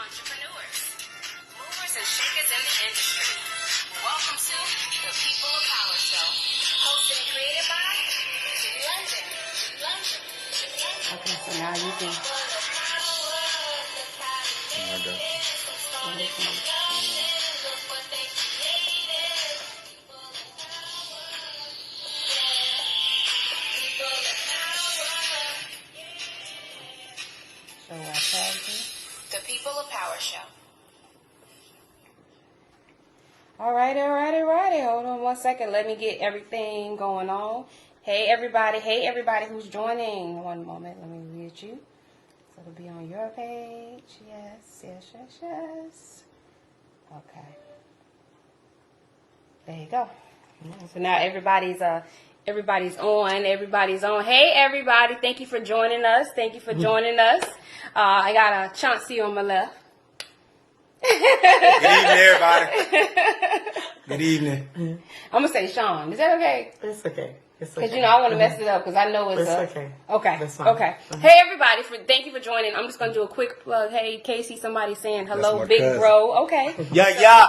entrepreneurs, movers and shakers in the industry. Welcome to the People of Power Show, hosted and created by London. Okay, so now you can. Oh my God. So I tagged you. The People of Power Show. All right. Hold on 1 second. Let me get everything going on. Hey, everybody who's joining. One moment. Let me read you. So it'll be on your page. Yes. Okay. There you go. So now everybody's on. Everybody's on. Hey, everybody. Thank you for joining us. I got a Chauncey on my left. Good evening, everybody. Good evening. I'm going to say Sean. Is that okay? It's okay. Because, I want to mess it up because I know it's okay. Okay. That's fine. Okay. Hey, everybody. Thank you for joining. I'm just going to do a quick plug. Hey, Casey, somebody saying hello, my big cousin. bro. Okay. Yeah.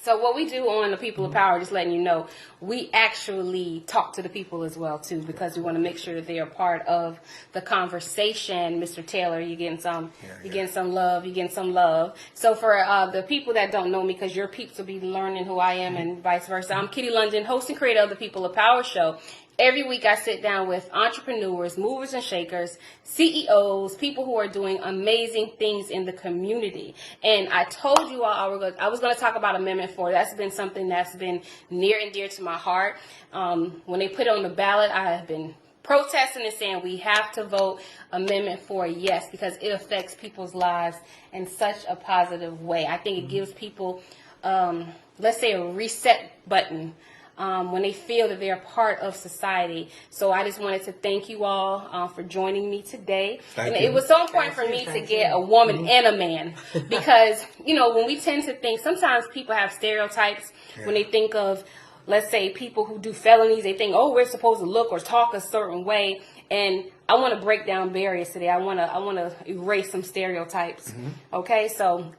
So what we do on the People of Power, just letting you know, we actually talk to the people as well, too, because we want to make sure that they are part of the conversation. Mr. Taylor, you're getting some, you're getting some love. So for the people that don't know me, because your peeps will be learning who I am and vice versa, I'm Kitty London, host and creator of the People of Power Show. Every week I sit down with entrepreneurs, movers and shakers, CEOs, people who are doing amazing things in the community. And I told you all I was going to talk about Amendment 4. That's been something that's been near and dear to my heart. When they put it on the ballot, I have been protesting and saying we have to vote Amendment 4 yes, because it affects people's lives in such a positive way. I think it gives people, let's say, a reset button when they feel that they're part of society. So I just wanted to thank you all for joining me today. Thank and you. It was so important for me to get a woman and a man because, when we tend to think, sometimes people have stereotypes when they think of, let's say, people who do felonies. They think, we're supposed to look or talk a certain way. And I want to break down barriers today. I want to erase some stereotypes. Okay, so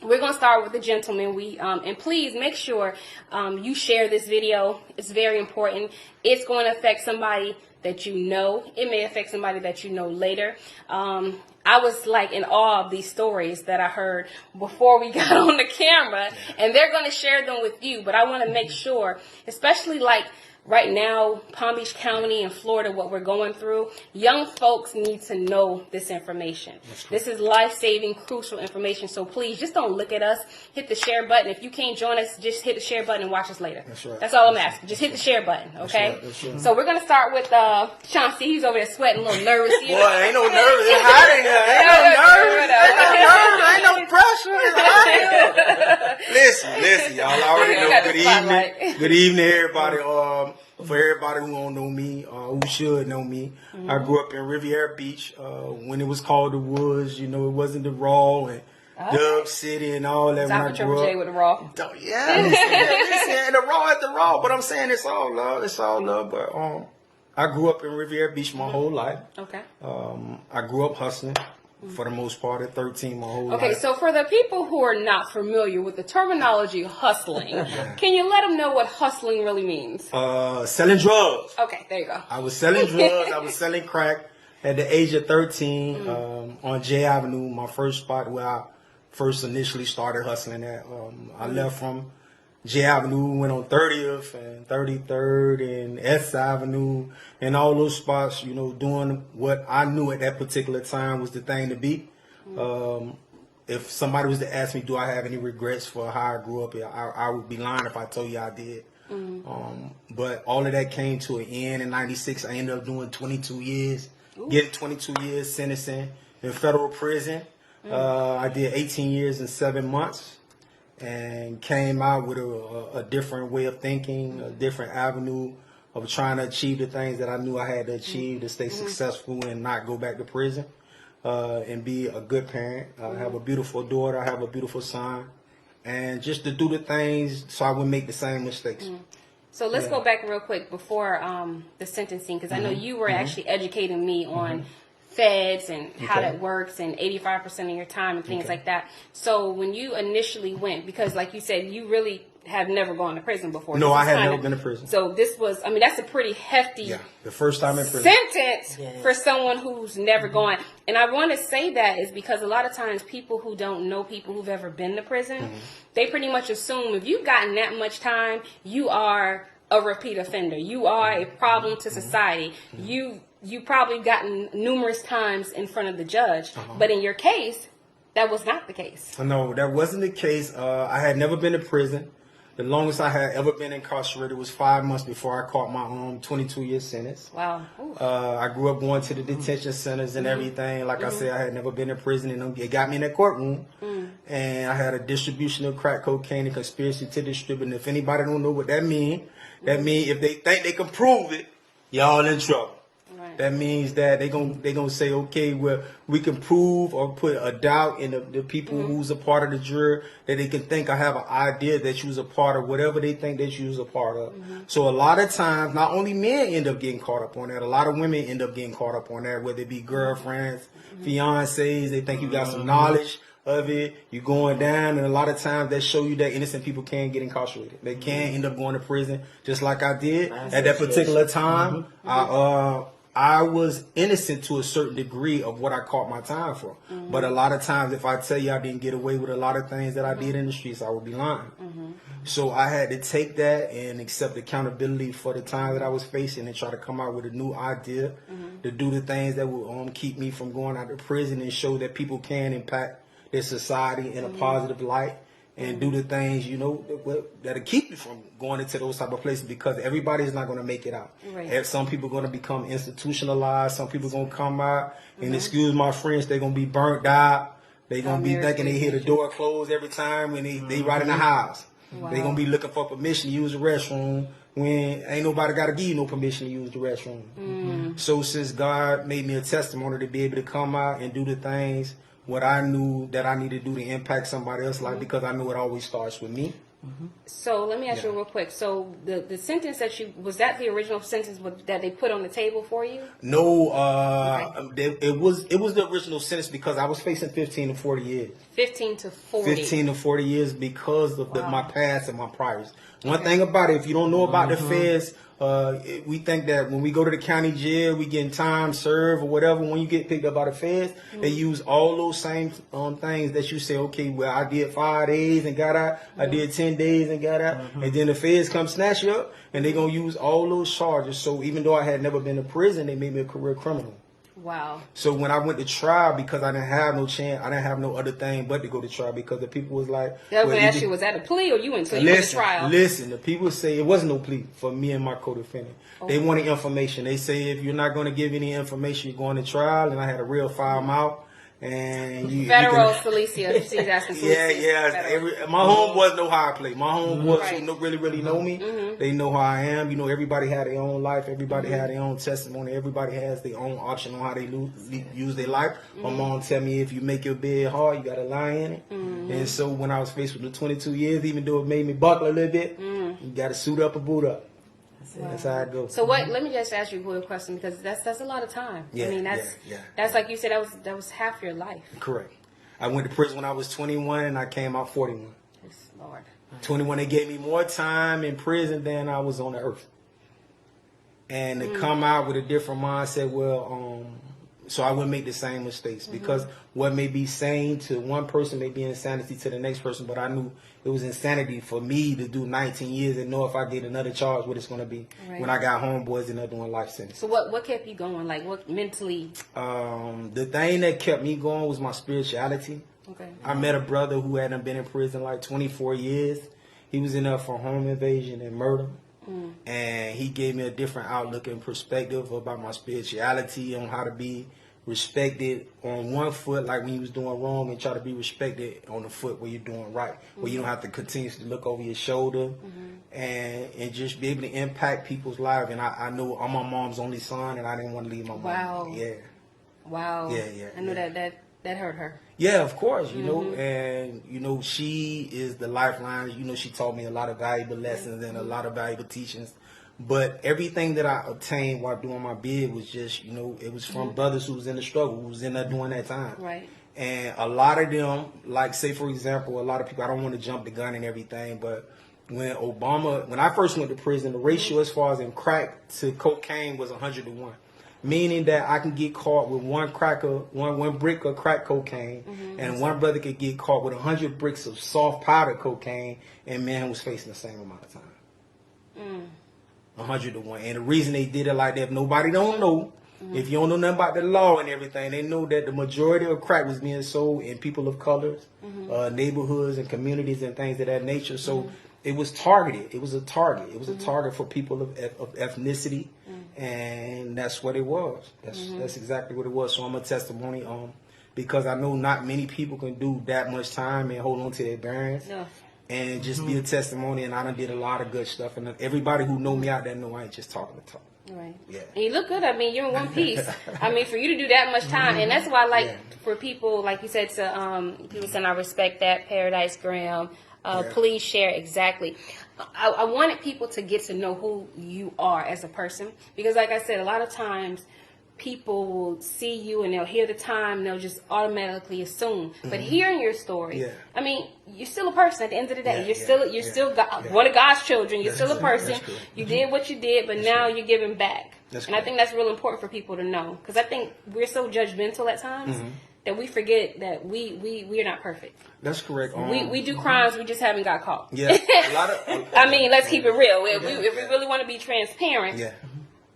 we're going to start with the gentleman. And please make sure you share this video. It's very important. It's going to affect somebody that you know. It may affect somebody that you know later. I was like in awe of these stories that I heard before we got on the camera, and they're going to share them with you. But I want to make sure, especially like right now, Palm Beach County and Florida, what we're going through, young folks need to know this information. This is life-saving, crucial information. So please, just don't look at us. Hit the share button. If you can't join us, just hit the share button and watch us later. That's right. That's all I'm asking. Just hit the share button, okay? That's right. So we're going to start with Chauncey. He's over there sweating, a little nervous. Boy, ain't no nerves. It's hot in here. Ain't no pressure. It's hot in here. Listen, y'all already know. Good evening. Good evening, everybody. For everybody who don't know me, who should know me, I grew up in Riviera Beach when it was called the Woods. It wasn't the Raw and Dub City and all that. Stop when with I Triple grew J up. with the Raw. Listen, and the Raw is the Raw. But I'm saying it's all love. It's all love. But I grew up in Riviera Beach my whole life. Okay. I grew up hustling. For the most part, at 13, my whole life. Okay, so for the people who are not familiar with the terminology hustling, can you let them know what hustling really means? Selling drugs. Okay, there you go. I was selling drugs. I was selling crack at the age of 13 on J Avenue, my first spot where I first initially started hustling at. I left from J Avenue, went on 30th and 33rd and S Avenue and all those spots, doing what I knew at that particular time was the thing to be. If somebody was to ask me, do I have any regrets for how I grew up, I would be lying if I told you I did. But all of that came to an end in 96. I ended up doing 22 years, getting 22 years sentencing in federal prison. I did 18 years and 7 months. And came out with a different way of thinking, a different avenue of trying to achieve the things that I knew I had to achieve to stay successful and not go back to prison, and be a good parent. I have a beautiful daughter. I have a beautiful son. And just to do the things so I wouldn't make the same mistakes. So let's go back real quick before the sentencing, because I know you were actually educating me on feds and how Okay. that works and 85% of your time and things like that. So when you initially went, because like you said, you really have never gone to prison before. No, This I is had kinda- never been to prison. So this was, I mean, that's a pretty hefty Yeah, the first time in prison. sentence for someone who's never gone. And I want to say that is because a lot of times people who don't know people who've ever been to prison, they pretty much assume if you've gotten that much time, you are a repeat offender. You are a problem to society. You probably gotten numerous times in front of the judge. But in your case, that was not the case. No, that wasn't the case. I had never been to prison. The longest I had ever been incarcerated was 5 months before I caught my 22-year sentence. Wow. Ooh. I grew up going to the detention centers and everything. Like I said, I had never been in prison, and it got me in that courtroom. And I had a distribution of crack cocaine and conspiracy to distribute. And if anybody don't know what that means, that means if they think they can prove it, y'all in trouble. Right. That means that they gonna say, okay, well, we can prove or put a doubt in the people who's a part of the jury, that they can think I have an idea that you was a part of whatever they think that you was a part of. So a lot of times, not only men end up getting caught up on that, a lot of women end up getting caught up on that, whether it be girlfriends, fiancés, they think you got some knowledge of it, you going down, and a lot of times that show you that innocent people can get incarcerated. They can end up going to prison, just like I did at that particular time. I was innocent to a certain degree of what I caught my time for. But a lot of times, if I tell you I didn't get away with a lot of things that I did in the streets, I would be lying. So I had to take that and accept accountability for the time that I was facing and try to come out with a new idea to do the things that would keep me from going out of prison and show that people can impact their society in a positive light. And do the things, that'll keep you from going into those type of places, because everybody's not going to make it out. Right. And some people are going to become institutionalized. Some people are going to come out, and excuse my French, they're going to be burnt out. They're going to be thinking they hear the door close every time when they right in the house. Wow. They're going to be looking for permission to use the restroom when ain't nobody got to give you no permission to use the restroom. So since God made me a testimony to be able to come out and do the things what I knew that I needed to do to impact somebody else's life, because I knew it always starts with me. So let me ask you real quick. So the sentence was that the original sentence that they put on the table for you? No, it was the original sentence because I was facing 15 to 40 years. 15 to 40. 15 to 40 years because of my past and my priors. One thing about it, if you don't know about the feds, we think that when we go to the county jail, we getting time served or whatever. When you get picked up by the feds, they use all those same things that you say, okay, well, I did 5 days and got out. I did 10 days and got out. And then the feds come snatch you up, and they're going to use all those charges. So even though I had never been to prison, they made me a career criminal. Wow. So when I went to trial, because I didn't have no chance, I didn't have no other thing but to go to trial, because the people was like, That was actually, was that a plea or you went to trial? Listen, the people say it wasn't no plea for me and my co-defendant. They wanted information. They say if you're not going to give any information, you're going to trial. And I had a real file them out. And Federal Celicia. She's asking my homeboys know how I play. My homeboys who really know me, they know how I am. Everybody had their own life. Everybody had their own testimony. Everybody has their own option on how they use their life. My mom tell me, if you make your bed hard, you got to lie in it. And so when I was faced with the 22 years, even though it made me buckle a little bit, you got to suit up or boot up. That's how it goes. So let me just ask you a quick question, because that's a lot of time. Yeah, I mean, that's like you said, that was half your life. Correct. I went to prison when I was 21 and I came out 41. Yes, Lord. 21, they gave me more time in prison than I was on the earth. And to come out with a different mindset, so I wouldn't make the same mistakes, because what may be sane to one person may be insanity to the next person, but I knew it was insanity for me to do 19 years and know if I get another charge what it's going to be when I got homeboys and they're doing life sentence. So what kept you going? Like, what mentally? The thing that kept me going was my spirituality. Okay. I met a brother who hadn't been in prison like 24 years. He was in there for home invasion and murder. And he gave me a different outlook and perspective about my spirituality, on how to be respected on one foot, like when you was doing wrong, and try to be respected on the foot where you're doing right, where you don't have to continuously look over your shoulder, and just be able to impact people's lives. And I know I'm my mom's only son, and I didn't want to leave my mom. Wow. Yeah. Wow. Yeah. I know that hurt her. Yeah, of course, and she is the lifeline. She taught me a lot of valuable lessons and a lot of valuable teachings But everything that I obtained while doing my bid was just, it was from brothers who was in the struggle, who was in there during that time. Right. And a lot of them, like say for example, a lot of people, I don't want to jump the gun and everything, but when I first went to prison, the ratio as far as in crack to cocaine was 100-1. Meaning that I can get caught with one brick of crack cocaine, and one brother could get caught with 100 bricks of soft powder cocaine, and man was facing the same amount of time. 100-1. And the reason they did it like that, if nobody don't know, if you don't know nothing about the law and everything, they know that the majority of crack was being sold in people of colors, neighborhoods and communities and things of that nature. So it was targeted. It was a target. It was a target for people of ethnicity, and that's what it was. That's exactly what it was. So I'm a testimony because I know not many people can do that much time and hold on to their bearings. No. And just be a testimony, and I done did a lot of good stuff. And everybody who know me out there know I ain't just talking the talk. Right. Yeah. And you look good. I mean, you're in one piece. I mean, for you to do that much time, and that's why, for people, like you said, to people saying, I respect that, Paradise Graham. Please share exactly. I wanted people to get to know who you are as a person, because, like I said, a lot of times people will see you and they'll hear the time and they'll just automatically assume. But hearing your story, I mean, you're still a person at the end of the day. You're still one of God's children. You're still a person. You did what you did, but now you're giving back. And I think that's real important for people to know, because I think we're so judgmental at times that we forget that we are not perfect. That's correct. We do crimes, we just haven't got caught. Yeah, a lot of. I mean, let's keep it real. If we really want to be transparent,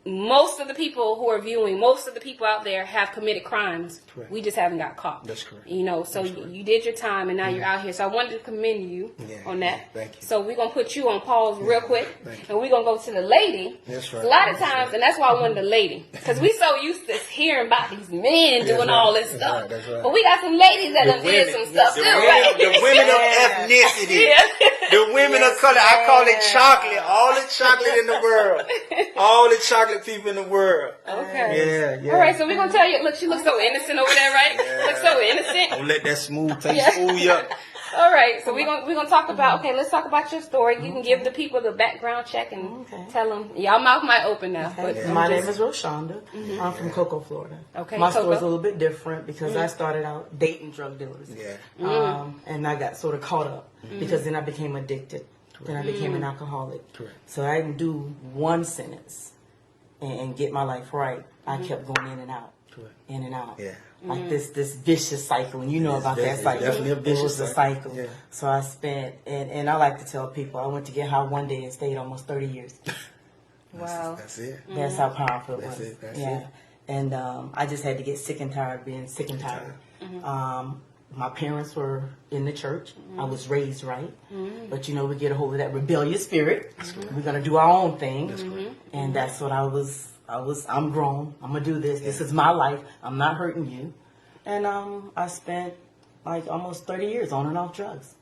most of the people who are viewing, most of the people out there have committed crimes. Correct. We just haven't got caught. That's correct. So you did your time, and now you're out here. So I wanted to commend you on that. Thank you. So we're going to put you on pause real quick, and we're going to go to the lady. That's right. A lot of times, and that's why I wanted the lady, because we so used to hearing about these men doing all this stuff. That's right. But we got some ladies that done did some stuff too, right? The women of ethnicity. The women of color. I call it chocolate. All the chocolate in the world. All the chocolate people in the world. Okay. Yeah. All right, so we're going to tell you, look, she looks so innocent over there, right? Looks so innocent. Don't let that smooth taste fool you up. All right, so we're gonna talk about, let's talk about your story. You can give the people the background check and tell them, y'all mouth might open now. But my name is Rhoshanda. I'm from Cocoa, Florida. Okay, my story's a little bit different because I started out dating drug dealers. And I got sort of caught up because then I became addicted. Then I became an alcoholic. Correct. So I didn't do one sentence and get my life right. I kept going in and out. Correct. In and out. Yeah. Like this vicious cycle, and you know about that cycle. It was a cycle. Yeah. So I spent, and I like to tell people, I went to get high one day and stayed almost 30 years. Wow. That's it. That's how powerful it was. That's it. And I just had to get sick and tired of being sick and tired. My parents were in the church. I was raised right. But we get a hold of that rebellious spirit. We're going to do our own thing. And that's what I'm grown. I'm going to do this. This is my life. I'm not hurting you. And I spent like almost 30 years on and off drugs.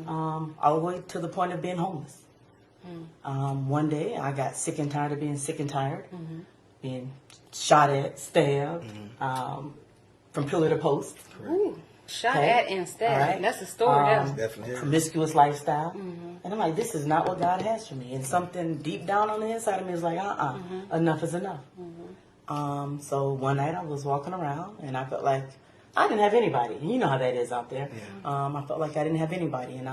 All the way to the point of being homeless. One day I got sick and tired of being sick and tired. Being shot at, stabbed, from pillar to post. Ooh, shot at and stabbed. Right. That's a story. Definitely. Promiscuous lifestyle. And I'm like, this is not what God has for me. And something deep down on the inside of me is like, enough is enough. So one night I was walking around and I felt like I didn't have anybody. You know how that is out there. I felt like I didn't have anybody. And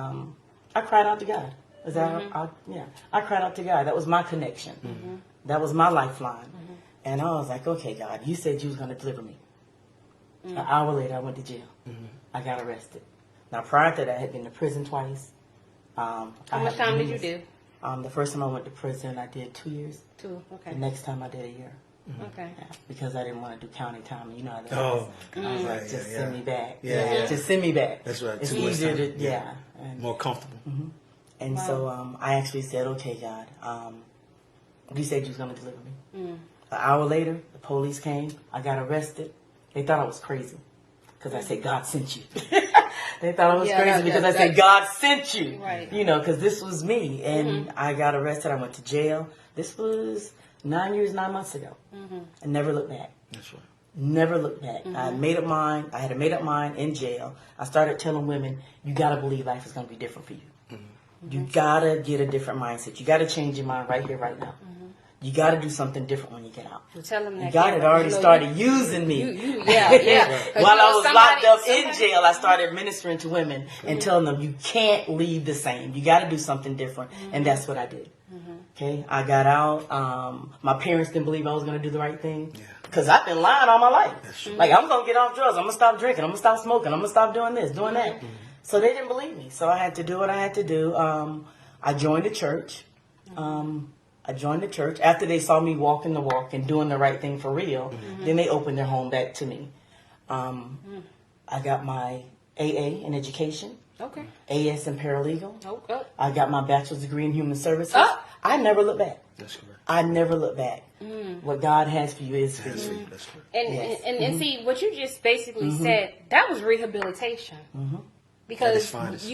I cried out to God. I cried out to God. That was my connection. That was my lifeline. And I was like, okay, God, you said you was going to deliver me. An hour later, I went to jail. I got arrested. Now, prior to that, I had been to prison twice. How much time did you do? The first time I went to prison, I did 2 years. 2, okay. The next time I did a year. Okay. Yeah, because I didn't want to do county time. You know how that is. I was like, just send me back. Just send me back. That's right. It's easier to, And more comfortable. And so I actually said, okay, God, you said you was going to deliver me. An hour later, the police came. I got arrested. They thought I was crazy because I said, God sent you. They thought I was crazy because I said, God sent you. Right. Because this was me. And I got arrested. I went to jail. This was 9 years, 9 months ago. I never looked back. That's right. Never looked back. I had a made up mind in jail. I started telling women, you got to believe life is going to be different for you. You got to get a different mindset. You got to change your mind right here, right now. you got to do something different when you get out. Well, tell them that. God had already started using me. Yeah. While I was locked up in jail, I started ministering to women and telling them, you can't leave the same. You got to do something different. And that's what I did. Okay, I got out. My parents didn't believe I was going to do the right thing. Because I've been lying all my life. Like, I'm going to get off drugs. I'm going to stop drinking. I'm going to stop smoking. I'm going to stop doing this, doing that. So they didn't believe me. So I had to do what I had to do. I joined the church. After they saw me walking the walk and doing the right thing for real. Then they opened their home back to me. I got my AA in education. Okay. AS in paralegal. Okay. I got my bachelor's degree in human services. Oh. I never look back. That's correct. I never look back. What God has for you is for you. That's correct. And see, what you just basically said, that was rehabilitation. Because At its finest.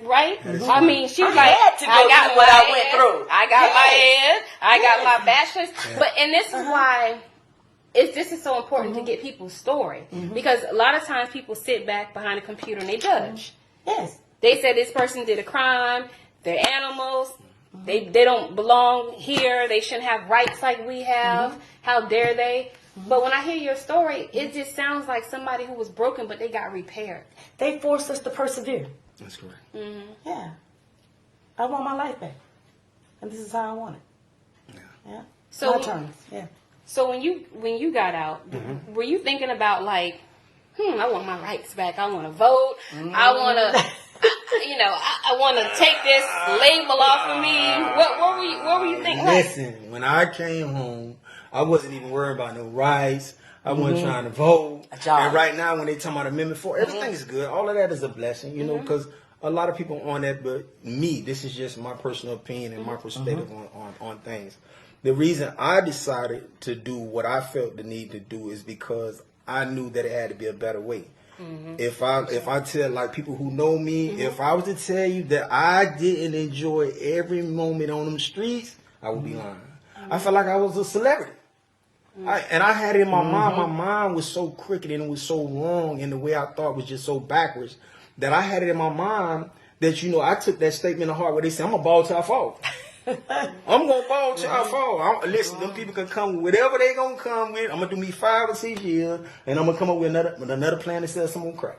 Right? At its I mean, she was I like, had to go I got through what my I went AS, through. I got my AS, I got my bachelor's. And this is why this is so important to get people's story. Because a lot of times people sit back behind a computer and they judge. Yes. They said this person did a crime, they're animals, they don't belong here, they shouldn't have rights like we have, how dare they? But when I hear your story, it just sounds like somebody who was broken, but they got repaired. They forced us to persevere. That's correct. Yeah. I want my life back. And this is how I want it. Yeah. So, my turn. Yeah. so when you got out, were you thinking about like, I want my rights back. I want to vote. I want to, I want to take this label off of me. What were you thinking? Listen, when I came home, I wasn't even worried about no rights. I wasn't trying to vote. And right now, when they talk about Amendment 4, everything is good. All of that is a blessing, because a lot of people on that, but me, this is just my personal opinion and my perspective on things. The reason I decided to do what I felt the need to do is because I knew that it had to be a better way. If I tell like people who know me, if I was to tell you that I didn't enjoy every moment on them streets, I would be lying. I felt like I was a celebrity. I had it in my mind. My mind was so crooked and it was so wrong, and the way I thought was just so backwards that I had it in my mind that I took that statement to heart where they say I'm gonna ball till I fall. I'm gonna ball till I fall. Listen, them people can come with whatever they gonna come with. I'm gonna do me 5 or 6 years, and I'm gonna come up with another plan to sell some more crack.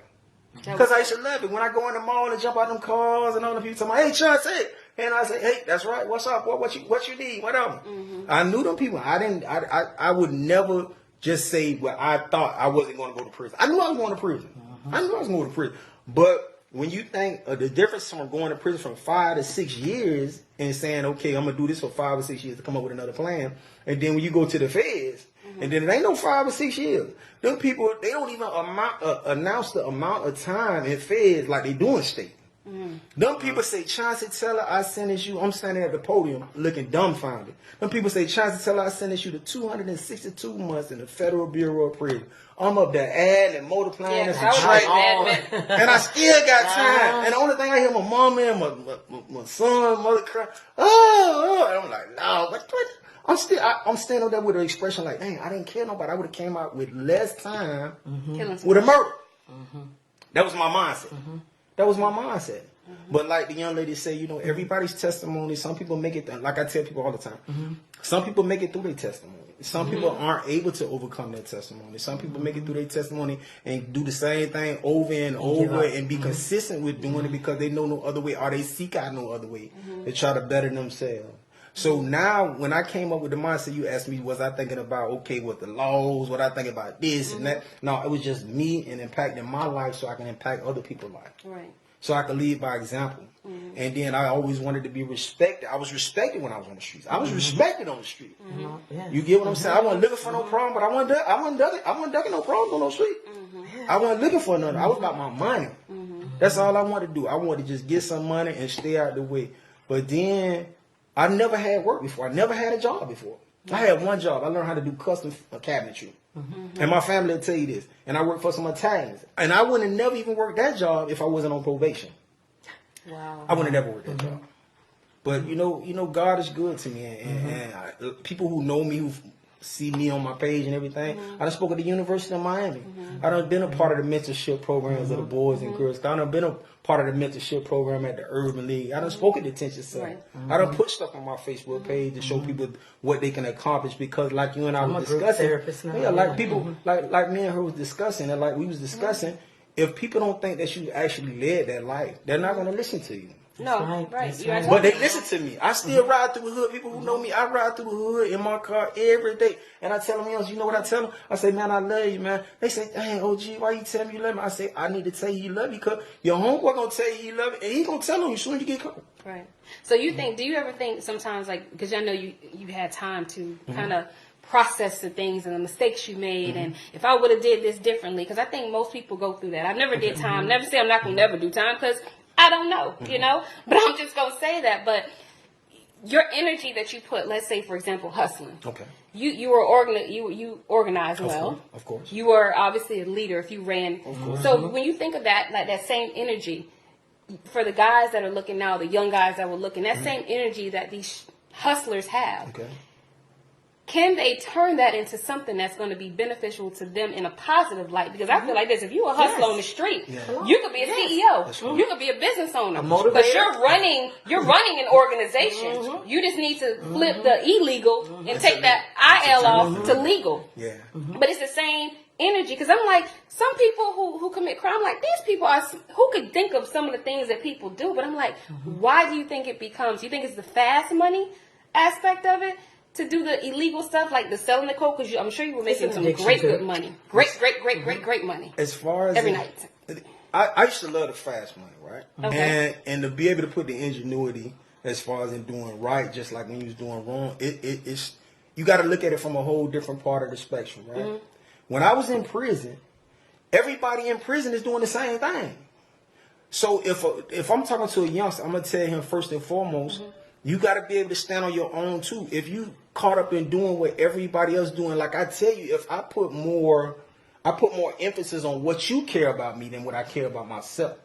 Because I used to love it when I go in the mall and jump out them cars and all the people tell me, "Hey, Chauncey," and I say, "Hey, that's right. What's up? What you need? Whatever." I knew them people. I would never just say what I thought I wasn't going to go to prison. I knew I was going to prison. I knew I was going to go to prison. But when you think of the difference from going to prison from 5 to 6 years and saying, "Okay, I'm gonna do this for 5 or 6 years to come up with another plan," and then when you go to the feds, and then it ain't no 5 or 6 years. Them people, they don't even announce the amount of time in feds like they do in state. Them people say, "Chauncey, tell her I sentenced you." I'm standing at the podium looking dumbfounded. Them people say, "Chauncey, tell her I sentenced you to 262 months in the Federal Bureau of Prison." I'm up there adding and multiplying and subtracting, and I still got time. And the only thing I hear my mama and my son, mother cry, oh, and I'm like, no, what? I'm standing up there with an expression like, dang, I didn't kill nobody. I would have came out with less time with a murder. That was my mindset. That was my mindset. But like the young lady said, everybody's testimony, some people make it, like I tell people all the time, some people make it through their testimony. Some people aren't able to overcome their testimony. Some people make it through their testimony and do the same thing over and over and be consistent with doing it because they know no other way, or they seek out no other way to try to better themselves. So now, when I came up with the mindset, you asked me, was I thinking about, what the laws, what I think about this and that? No, it was just me and impacting my life so I can impact other people's life. Right. So I could lead by example. And then I always wanted to be respected. I was respected when I was on the streets. I was respected on the street. You get what I'm saying? I wasn't looking for no problem, but I wasn't ducking no problems on no street. I wasn't looking for nothing. I was about my money. That's all I wanted to do. I wanted to just get some money and stay out the way. But then I never had work before. I never had a job before. I had one job. I learned how to do custom cabinetry. And my family will tell you this. And I worked for some Italians. And I wouldn't have never even worked that job if I wasn't on probation. Wow. I wouldn't have never worked that job. But God is good to me. And people who know me, see me on my page and everything. I done spoke at the University of Miami. I done been a part of the mentorship programs of the boys and girls. I done been a part of the mentorship program at the Urban League. I done spoke at detention center. I done put stuff on my Facebook page to show people what they can accomplish, because like you and I was discussing, like people, like me and her was discussing, and like we was discussing, if people don't think that you actually led that life, they're not going to listen to you. No, right. But they listen to me. I still ride through the hood. People who know me, I ride through the hood in my car every day. And I tell them, you know what I tell them? I say, man, I love you, man. They say, dang, OG, why you tell me you love me? I say, I need to tell you you love me, because your homeboy going to tell you he love you, and he going to tell him as soon as you get caught. Right. So you think, do you ever think sometimes, like, because I know you had time to kind of process the things and the mistakes you made, and if I would have did this differently, because I think most people go through that. I never did time. Never say I'm not going to never do time, because I don't know, you know, but I'm just going to say that. But your energy that you put, let's say, for example, hustling. Okay. You were you organized well. Of course. You were obviously a leader if you ran. Of course. So when you think of that, like that same energy, for the guys that are looking now, the young guys that were looking, that same energy that these hustlers have. Okay. Can they turn that into something that's going to be beneficial to them in a positive light? Because I feel like this: if you're a hustler on the street, you could be a CEO, you could be a business owner, but you're running an organization. You just need to flip the illegal and take that IL off to legal. Yeah. But it's the same energy, because I'm like, some people who commit crime, like these people are who could think of some of the things that people do, but I'm like, why do you think it becomes? You think it's the fast money aspect of it? To do the illegal stuff, like the selling the coke, because I'm sure you were making some great good money. Great money. As far as every night. I used to love the fast money, right? Okay. And to be able to put the ingenuity as far as in doing right, just like when you was doing wrong, it's you got to look at it from a whole different part of the spectrum, right? When I was in prison, everybody in prison is doing the same thing. So if I'm talking to a youngster, I'm gonna tell him first and foremost, you got to be able to stand on your own too. If you caught up in doing what everybody else doing, like I tell you, if I put more emphasis on what you care about me than what I care about myself.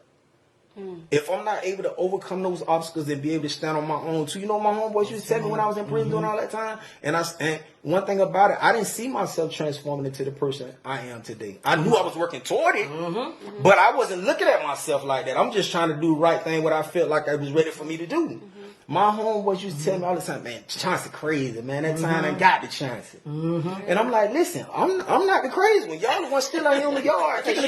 If I'm not able to overcome those obstacles and be able to stand on my own too, you know, my homeboys used to tell me when I was in prison doing all that time. And one thing about it, I didn't see myself transforming into the person I am today. I knew I was working toward it, but I wasn't looking at myself like that. I'm just trying to do the right thing, what I felt like I was ready for me to do. My homeboys used to tell me all the time, man, Chauncey crazy, man. That time I got the Chauncey. And I'm like, listen, I'm not the crazy one. Y'all the ones still out here on the yard. Because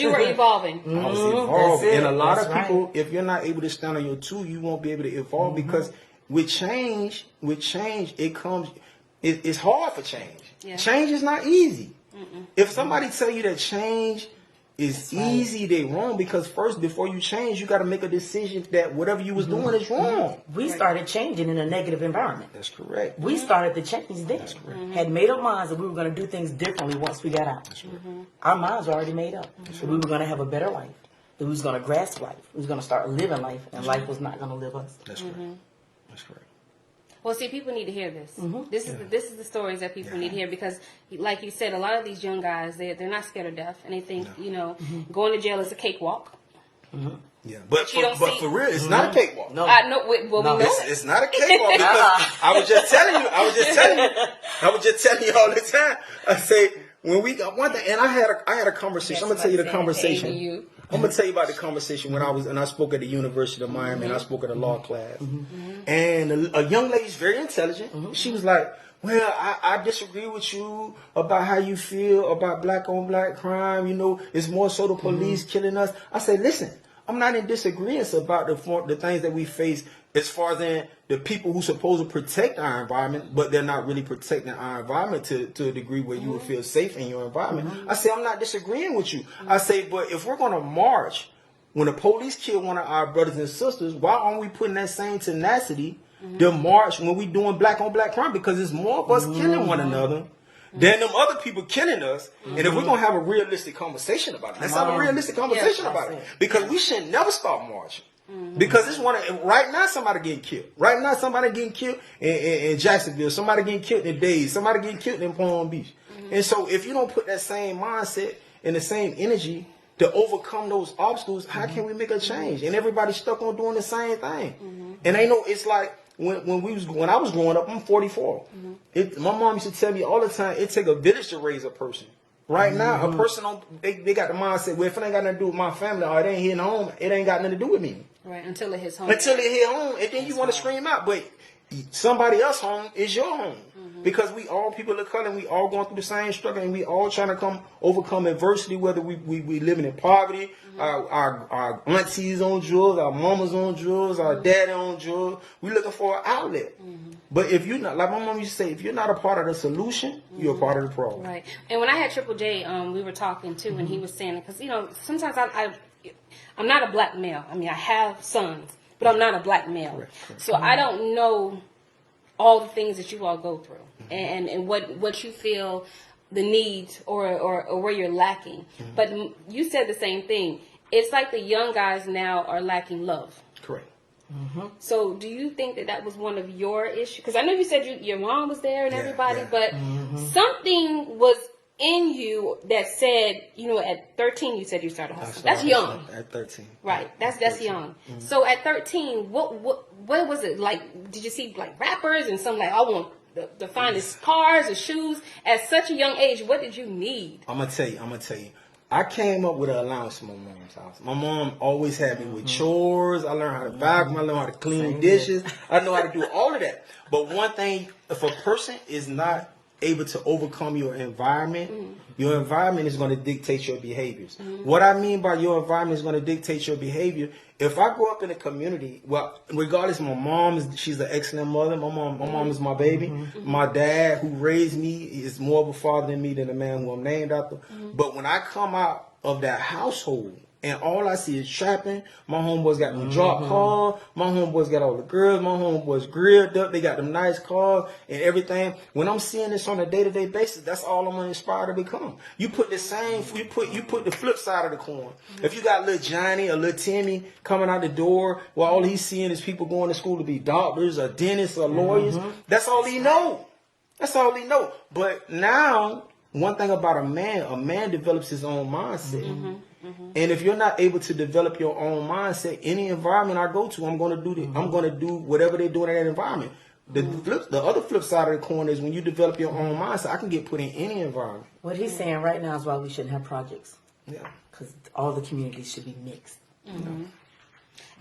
you were evolving. I was evolving. And a lot of people, if you're not able to stand on your two, you won't be able to evolve, because with change, it comes, it's hard for change. Yeah. Change is not easy. If somebody tell you that change is easy, they wrong, because first, before you change, you got to make a decision that whatever you was doing is wrong. We started changing in a negative environment. That's correct. We started to change then. That's correct. Had made up minds that we were going to do things differently once we got out. That's right. Our minds were already made up. So we were going to have a better life. That we was going to grasp life. We was going to start living life, and life was not going to live us. That's correct. That's correct. Well, see, people need to hear this. This is the stories that people need to hear, because, like you said, a lot of these young guys, they're not scared of death, and they think going to jail is a cakewalk. Yeah, but for real, it's not a cakewalk. No, it's not a cakewalk, because I was just telling you all the time. I say, when we got one thing, and I had a conversation. I'm gonna tell you the conversation. I'm gonna tell you about the conversation when I spoke at the University of Miami, and I spoke at a law class. And a young lady's very intelligent. She was like, well, I disagree with you about how you feel about black on black crime. You know, it's more so the police killing us. I say, listen, I'm not in disagreement about the things that we face as far as the people who supposed to protect our environment, but they're not really protecting our environment to a degree where you will feel safe in your environment. I say, I'm not disagreeing with you. I say, but if we're going to march when the police kill one of our brothers and sisters, why aren't we putting that same tenacity to march when we doing black on black crime? Because it's more of us killing one another than them other people killing us. And if we're going to have a realistic conversation about it, let's have a realistic conversation about it. Because we should never stop marching. Because it's right now somebody getting killed. Right now somebody getting killed in Jacksonville. Somebody getting killed in Dade. Somebody getting killed in Palm Beach. And so if you don't put that same mindset and the same energy to overcome those obstacles, how can we make a change? And everybody's stuck on doing the same thing. And it's like, when I was growing up, I'm 44. My mom used to tell me all the time, it take a village to raise a person. Right now, a person they got the mindset, well, if it ain't got nothing to do with my family, or it ain't hitting home, it ain't got nothing to do with me. Right, until it hits home. Until it hit home, and then you want to scream out, but somebody else's home is your home. Because we all people of color, and we all going through the same struggle, and we all trying to overcome adversity, whether we living in poverty, our aunties on drugs, our mamas on drugs, our daddy on drugs. We looking for an outlet. But if you're not, like my mom used to say, if you're not a part of the solution, you're a part of the problem. Right. And when I had Triple J, we were talking too, and he was saying, because sometimes I'm not a black male. I mean, I have sons, but I'm not a black male. Correct. So I don't know all the things that you all go through, and what you feel the needs or where you're lacking. But you said the same thing. It's like the young guys now are lacking love. Correct. So do you think that was one of your issues? Because I know you said your mom was there and everybody, but something was in you that said, at 13 you said you started hustling. That's young. At 13. Right. That's young. So at 13, what was it like? Did you see like rappers and some like, I want the finest cars or shoes at such a young age? What did you need? I'm gonna tell you. I came up with an allowance in my mom's house. My mom always had me with chores. I learned how to vacuum. I learned how to clean dishes. I know how to do all of that. But one thing, if a person is not able to overcome your environment is going to dictate your behaviors. What I mean by your environment is going to dictate your behavior. If I grow up in a community, well, regardless, my mom she's an excellent mother. My mom is my baby. My dad, who raised me, is more of a father than me than the man who I'm named after. But when I come out of that household, and all I see is trapping. My homeboys got them drop cars. My homeboys got all the girls. My homeboys grilled up. They got them nice cars and everything. When I'm seeing this on a day-to-day basis, that's all I'm inspired to become. You put the flip side of the coin. If you got little Johnny or little Timmy coming out the door, well, all he's seeing is people going to school to be doctors or dentists or lawyers. That's all he know. That's all he know. But now, one thing about a man develops his own mindset. And if you're not able to develop your own mindset, any environment I go to, I'm going to do whatever they're doing in that environment. The other flip side of the coin is when you develop your own mindset, I can get put in any environment. What he's saying right now is why we shouldn't have projects. Yeah. Because all the communities should be mixed.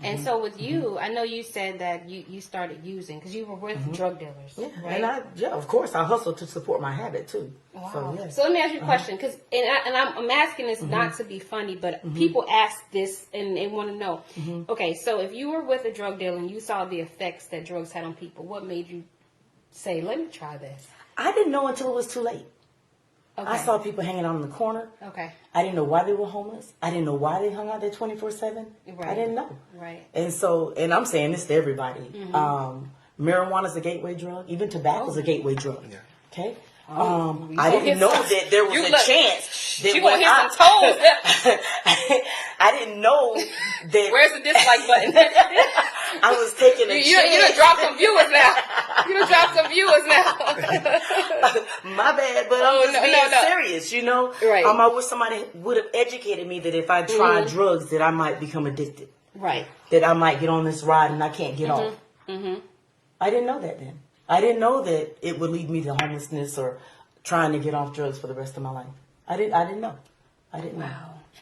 And so with you, I know you said that you started using because you were with drug dealers. Yeah, right? and of course, I hustle to support my habit too. Wow. So, yes. So let me ask you a question, because I'm asking this not to be funny, but people ask this and they want to know. Okay, so if you were with a drug dealer and you saw the effects that drugs had on people, what made you say, "Let me try this"? I didn't know until it was too late. Okay. I saw people hanging out in the corner. Okay. I didn't know why they were homeless. I didn't know why they hung out there 24/7. Right. I didn't know. Right. And I'm saying this to everybody. Marijuana is a gateway drug. Even tobacco is a gateway drug. Yeah. Okay. I didn't know that there was a chance that you gonna hit some toes. I didn't know that. Where's the dislike button? I was taking a chance. You done dropped some viewers now. You done dropped some viewers now. My bad, but I'm just being serious, you know? Right. I wish somebody would have educated me that if I tried drugs that I might become addicted. Right. That I might get on this ride and I can't get off. I didn't know that then. I didn't know that it would lead me to homelessness or trying to get off drugs for the rest of my life. I didn't know. I didn't know.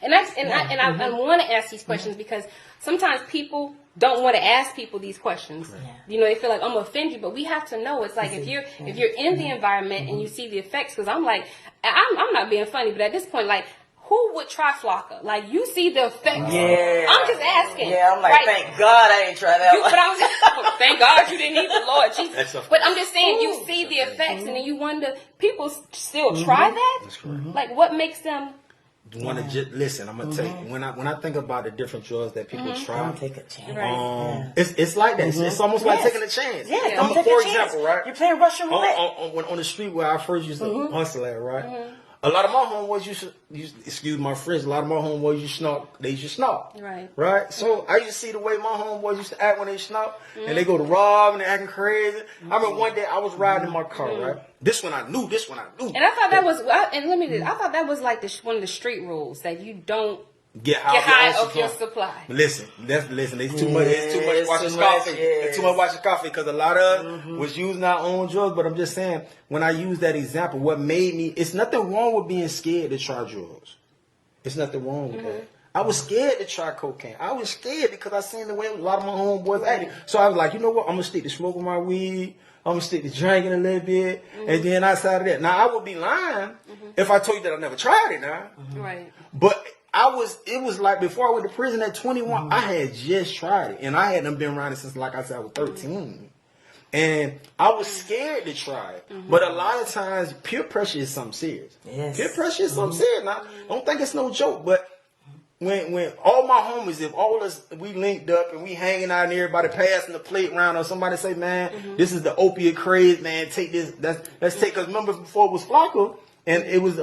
And I want to ask these questions because sometimes people don't want to ask people these questions. Yeah. You know, they feel like I'm gonna offend you, but we have to know. It's like if you're in the environment and you see the effects, because I'm like, I'm not being funny, but at this point, like, who would try Flocka? Like, you see the effects. Yeah. I'm just asking. Yeah, I'm like, thank God I ain't tried that one. But I was just, thank God you didn't either, Lord Jesus. But I'm just saying, you see the effects, and then you wonder, people still try that? That's correct. Like, what makes them... Listen, I'm gonna tell you, when I think about the different drugs that people try, Don't take a chance. Right. it's like that. It's almost like taking a chance. Yeah, don't take for a chance. example, right? You're playing Russian roulette. On the street where I first used to hustle at, right? A lot of my homeboys excuse my French, a lot of my homeboys used to snort. Right? So I used to see the way my homeboys used to act when they snort, and they go to rob and they acting crazy. I remember one day I was riding in my car, right? This one I knew. And I thought that was, I thought that was like one of the street rules, that you don't get high, Get high off off your supply. Listen. It's too much. It's too much watching coffee. It's too much watching coffee because a lot of us was using our own drugs. But I'm just saying, when I use that example, what made me? It's nothing wrong with being scared to try drugs. It's nothing wrong with that. I was scared to try cocaine. I was scared because I seen the way a lot of my homeboys acted. So I was like, you know what? I'm gonna stick to smoking my weed. I'm gonna stick to drinking a little bit, and then outside of that, now I would be lying if I told you that I never tried it. Now, Right. but it was like before I went to prison at 21, I had just tried it, and I hadn't been around it since, like I said, I was 13. And I was scared to try it. But a lot of times, peer pressure is something serious. Yes. Peer pressure is something serious. Now, I don't think it's no joke, but when all my homies, if all us, we linked up and we hanging out and everybody passing the plate around, or somebody say, man, this is the opiate craze, man, take this, let's take, because remember before it was Flocka, and it was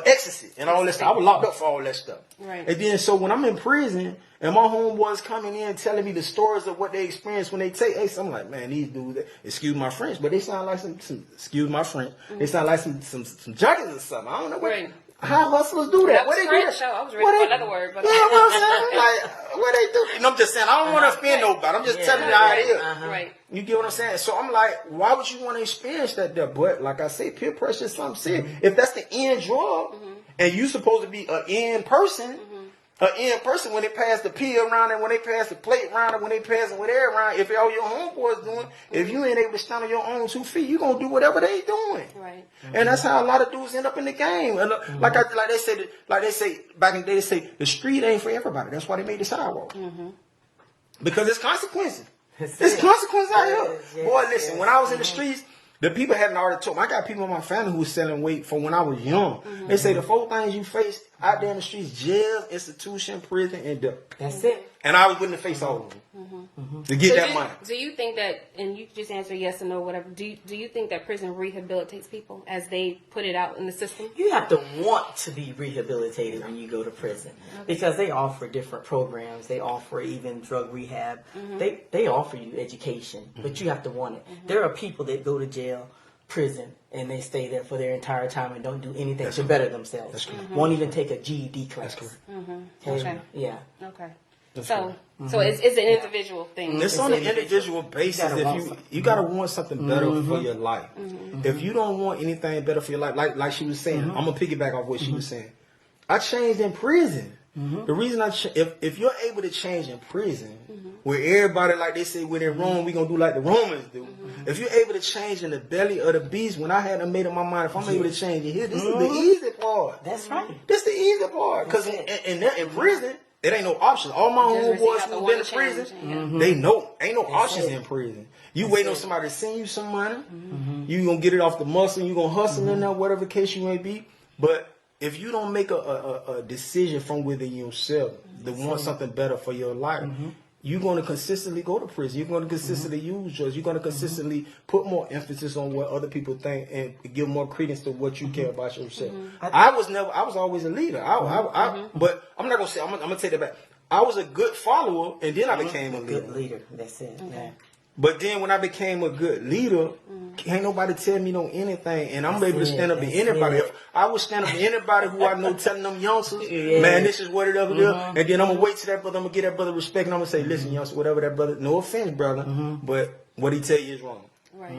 ecstasy and all that stuff. I was locked up for all that stuff. Right. And then so when I'm in prison and my homeboys coming in telling me the stories of what they experienced when they take Ace, I'm like, man, these dudes, excuse my French, but they sound like some excuse my French, they sound like some junkies or something. I don't know what. Right. How hustlers do that? That was What they do French, that? though. I was ready for another word, but Yeah, what I'm saying? Like, what they do? You know, I'm just saying, I don't want to offend nobody. I'm just telling you how it is. Right. You get what I'm saying? So I'm like, why would you want to experience that there? But like I say, peer pressure is something serious. If that's the end drug, and you supposed to be an end person, when they pass the peel around and when they pass the plate around and when they pass it with air around, if all your homeboys doing, if you ain't able to stand on your own 2 feet, you gonna do whatever they doing. Right. And that's how a lot of dudes end up in the game. And like they say back in the day, they say the street ain't for everybody. That's why they made the sidewalk. Because it's consequences. It's consequences out here. Yes, Boy, listen, when I was in the streets, the people hadn't already told me. I got people in my family who was selling weight from when I was young. They say the 4 things you face out there in the streets: jail, institution, prison, and death. That's it. And I was willing to face all of them to get that money. Do you think that, and you just answer yes or no, whatever, do you think that prison rehabilitates people as they put it out in the system? You have to want to be rehabilitated when you go to prison, because they offer different programs. They offer even drug rehab. They offer you education, but you have to want it. There are people that go to jail, prison, and they stay there for their entire time and don't do anything to better themselves. Won't even take a GED class. Okay. Yeah. Okay. So it's an individual thing. It's on an individual basis. You gotta want something better for your life. If you don't want anything better for your life, like she was saying, I'm gonna piggyback off what she was saying. I changed in prison. The reason if you're able to change in prison, where everybody, like they say, when in Rome, we gonna do like the Romans do. If you're able to change in the belly of the beast, when I hadn't made up my mind, if I'm able to change in here, this is the easy part. That's right. This the easy part, because in prison, it ain't no options. All my homeboys who've been in prison, they know ain't no options in prison. You waiting on somebody to send you some money. You gonna get it off the muscle. You gonna hustle in there, whatever the case you may be. But if you don't make a decision from within yourself to want something better for your life, you're going to consistently go to prison. You're going to consistently use drugs. You're going to consistently put more emphasis on what other people think and give more credence to what you care about yourself. I was always a leader. But I'm not going to say, I'm going to take that back. I was a good follower, and then I became a leader. Good leader. That's it. Yeah. But then when I became a good leader, can't nobody tell me no anything, and I'm able to stand up to anybody. If I would stand up to anybody who I know telling them youngsters, man, this is what it is, and then I'm gonna wait till that brother, I'm gonna give that brother respect, and I'm gonna say, listen, youngster, whatever that brother, no offense, brother, but what he tell you is wrong. Right.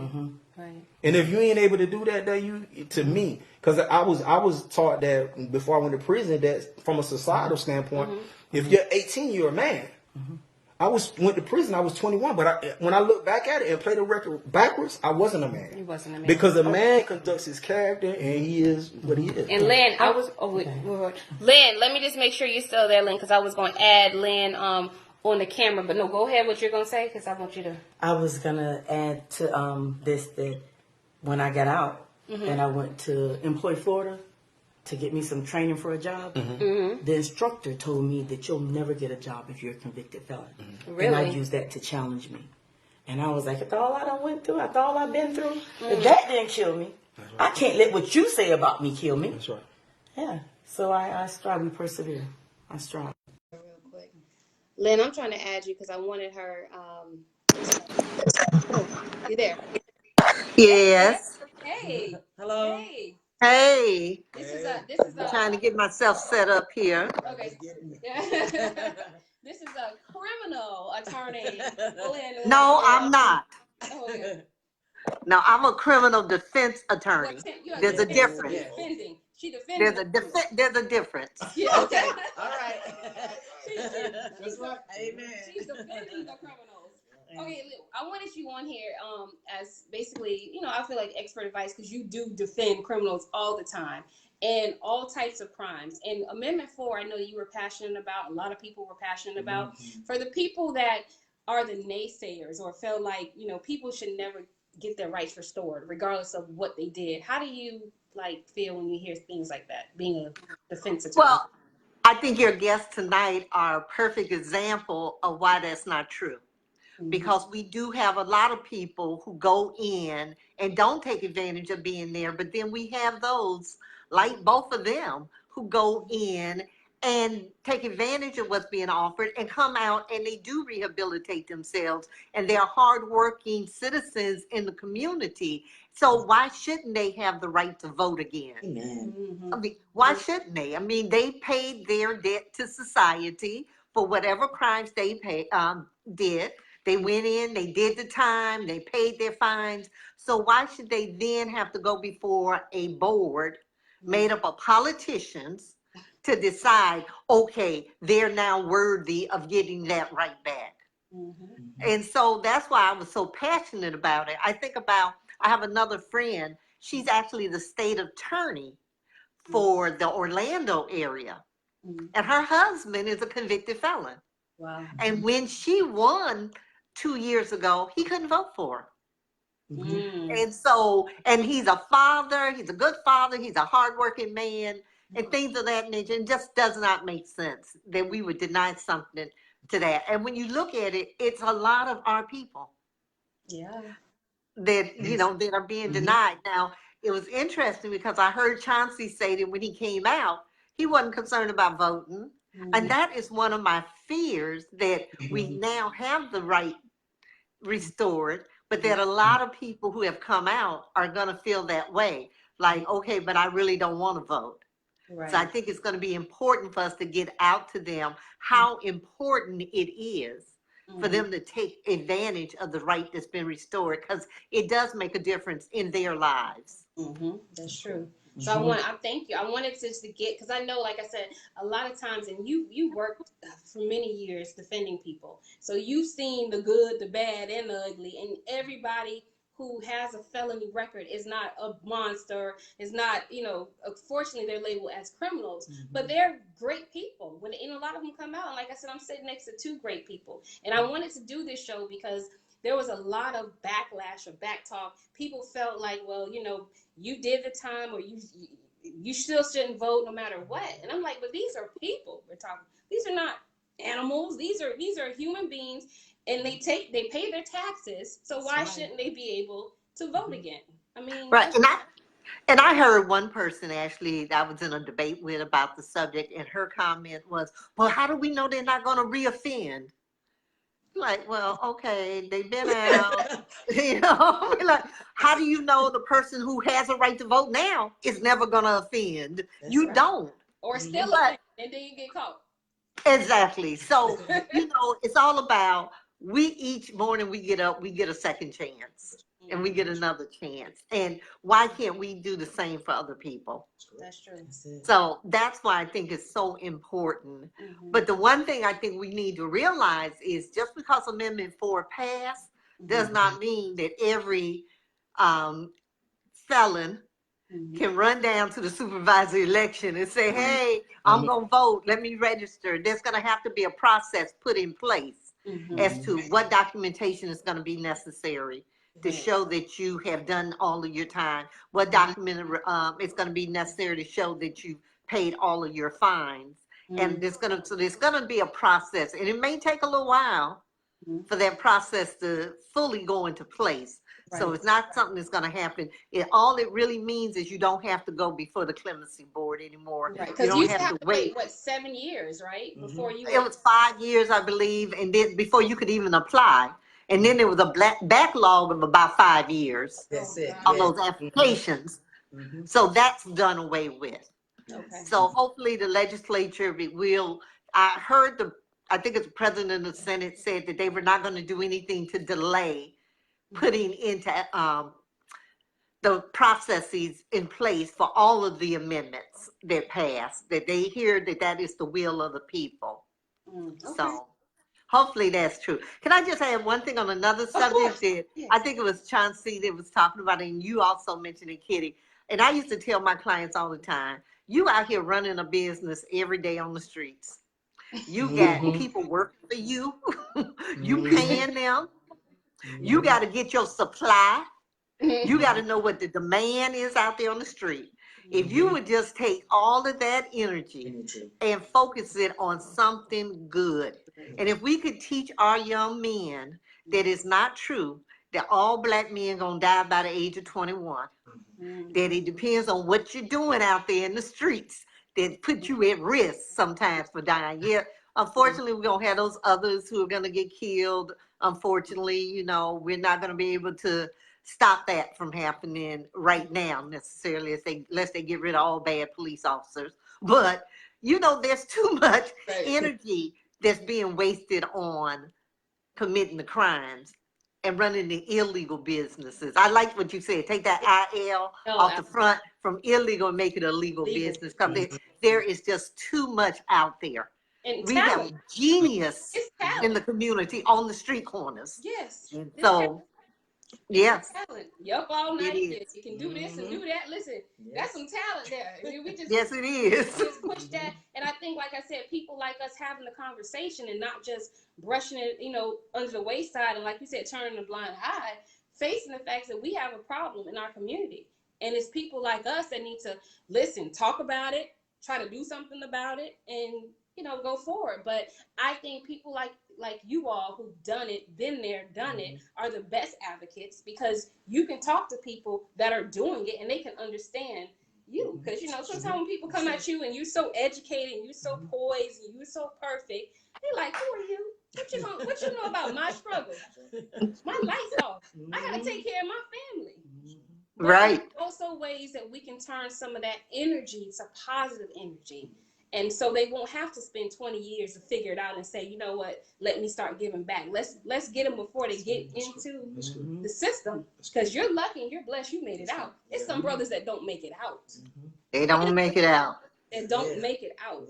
Right. And if you ain't able to do that, to me, because I was taught that before I went to prison, that from a societal standpoint, if you're 18, you're a man. Went to prison. I was 21, but when I look back at it and play the record backwards, I wasn't a man. You wasn't a man because a man conducts his character, and he is what he is. And Lynn, Lynn, let me just make sure you're still there, Lynn, because I was going to add Lynn on the camera, but no, go ahead. What you're going to say, because I want you to. I was gonna add to this that when I got out and I went to Employ Florida to get me some training for a job, the instructor told me that you'll never get a job if you're a convicted felon. Really? And I used that to challenge me. And I was like, after all I done went through, after all I've been through, if that didn't kill me, I can't let what you say about me kill me. That's right. Yeah. So I strive, we persevere. I strive. Real quick. Lynn, I'm trying to add you because I wanted her. You there? Yes. Hey. Hello. Hey. Hey, This is I'm trying to get myself set up here. okay. This is a criminal attorney, Lynn. No, I'm not. Oh, yeah. No, I'm a criminal defense attorney. You are There's a difference. defending. She defending. There's a difference. Yeah. Okay. All right. Amen. She's defending the criminals. Okay, I wanted you on here as basically, I feel like expert advice because you do defend criminals all the time and all types of crimes. And Amendment 4, I know you were passionate about, a lot of people were passionate about. For the people that are the naysayers or feel like, people should never get their rights restored regardless of what they did, how do you feel when you hear things like that, being a defense attorney? Well, I think your guests tonight are a perfect example of why that's not true. Because we do have a lot of people who go in and don't take advantage of being there, but then we have those, like both of them, who go in and take advantage of what's being offered and come out and they do rehabilitate themselves and they're hardworking citizens in the community. So why shouldn't they have the right to vote again? Amen. I mean, why shouldn't they? I mean, they paid their debt to society for whatever crimes they did. They went in, they did the time, they paid their fines. So why should they then have to go before a board made up of politicians to decide, okay, they're now worthy of getting that right back? And so that's why I was so passionate about it. I have another friend, she's actually the state attorney for the Orlando area. And her husband is a convicted felon. Wow. And when she won 2 years ago, he couldn't vote for her. And so, and he's a father, he's a good father, he's a hardworking man, and things of that nature. It just does not make sense that we would deny something to that. And when you look at it, it's a lot of our people. Yeah. That, that are being denied. Now, it was interesting because I heard Chauncey say that when he came out, he wasn't concerned about voting. And that is one of my fears, that we now have the right restored, but that a lot of people who have come out are going to feel that way. Like, okay, but I really don't want to vote. Right. So I think it's going to be important for us to get out to them how important it is for them to take advantage of the right that's been restored, because it does make a difference in their lives. That's true. So I thank you. I wanted to get, because I know, like I said, a lot of times, and you worked for many years defending people. So you've seen the good, the bad, and the ugly, and everybody who has a felony record is not a monster, is not, unfortunately they're labeled as criminals, but they're great people. And a lot of them come out, and like I said, I'm sitting next to two great people. And I wanted to do this show because there was a lot of backlash or back talk. People felt like, well, you did the time, or you still shouldn't vote no matter what. And I'm like, but these are people we're talking. These are not animals. These are human beings, and they pay their taxes. So why shouldn't they be able to vote again? I mean, right. And I heard one person actually that I was in a debate with about the subject, and her comment was, well, how do we know they're not going to reoffend? Like, well, okay, they've been out, like, how do you know the person who has a right to vote now is never going to offend? That's you right. Don't. Or still offend, and then you get caught. Exactly. So, it's all about, each morning we get up, we get a second chance. And we get another chance. And why can't we do the same for other people? That's true. So that's why I think it's so important. But the one thing I think we need to realize is just because Amendment 4 passed does not mean that every felon can run down to the supervisory election and say, hey, I'm going to vote. Let me register. There's going to have to be a process put in place as to what documentation is going to be necessary to show that you have done all of your time, what document is going to be necessary to show that you've paid all of your fines. And there's going to be a process, and it may take a little while for that process to fully go into place. Right. So it's not something that's going to happen. All it really means is you don't have to go before the clemency board anymore. Right, because you have to wait, 7 years, right? Before you. It was 5 years, I believe, and then before you could even apply. And then there was a backlog of about 5 years That's it. on those applications. So that's done away with. Okay. So hopefully the legislature will, I think it's the president of the Senate said that they were not going to do anything to delay putting into the processes in place for all of the amendments that passed, that they hear that that is the will of the people. Okay. So hopefully that's true. Can I just add one thing on another subject that I think it was Chauncey that was talking about, and you also mentioned it, Kitty. And I used to tell my clients all the time, you out here running a business every day on the streets. You got people working for you. You paying them. You got to get your supply. You got to know what the demand is out there on the street. If you would just take all of that energy and focus it on something good. And if we could teach our young men that it's not true that all black men gonna die by the age of 21, that it depends on what you're doing out there in the streets that put you at risk sometimes for dying. Yeah, unfortunately, we're gonna have those others who are gonna get killed. Unfortunately, you know, we're not gonna be able to stop that from happening right now necessarily, unless they get rid of all bad police officers. But you know, there's too much energy that's being wasted on committing the crimes and running the illegal businesses. I like what you said. Take that IL off the front from illegal and make it a legal business, because there is just too much out there. And We talent. have genius It's in talent. the community on the street corners. Yes. And so, yes, Talent. You up all night. It is. You can do this and do that. Listen, that's some talent there. We just yes, it is. just push that. And I think, like I said, people like us having the conversation and not just brushing it, you know, under the wayside, and like you said, turning a blind eye, facing the fact that we have a problem in our community. And it's people like us that need to listen, talk about it, try to do something about it, and, you know, go forward. But I think people like you all who've done it, been there, done it, are the best advocates, because you can talk to people that are doing it and they can understand you. Because, you know, sometimes when people come at you and you're so educated and you're so poised and you're so perfect, they're like, who are you? What you know about my struggle? My lights off. I gotta take care of my family. But Right. there's also ways that we can turn some of that energy to positive energy. And so they won't have to spend 20 years to figure it out and say, you know what, let me start giving back. Let's get them before they get into the system. Because you're lucky and you're blessed you made it out. There's some brothers that don't make it out. They don't make it out. And don't make it out.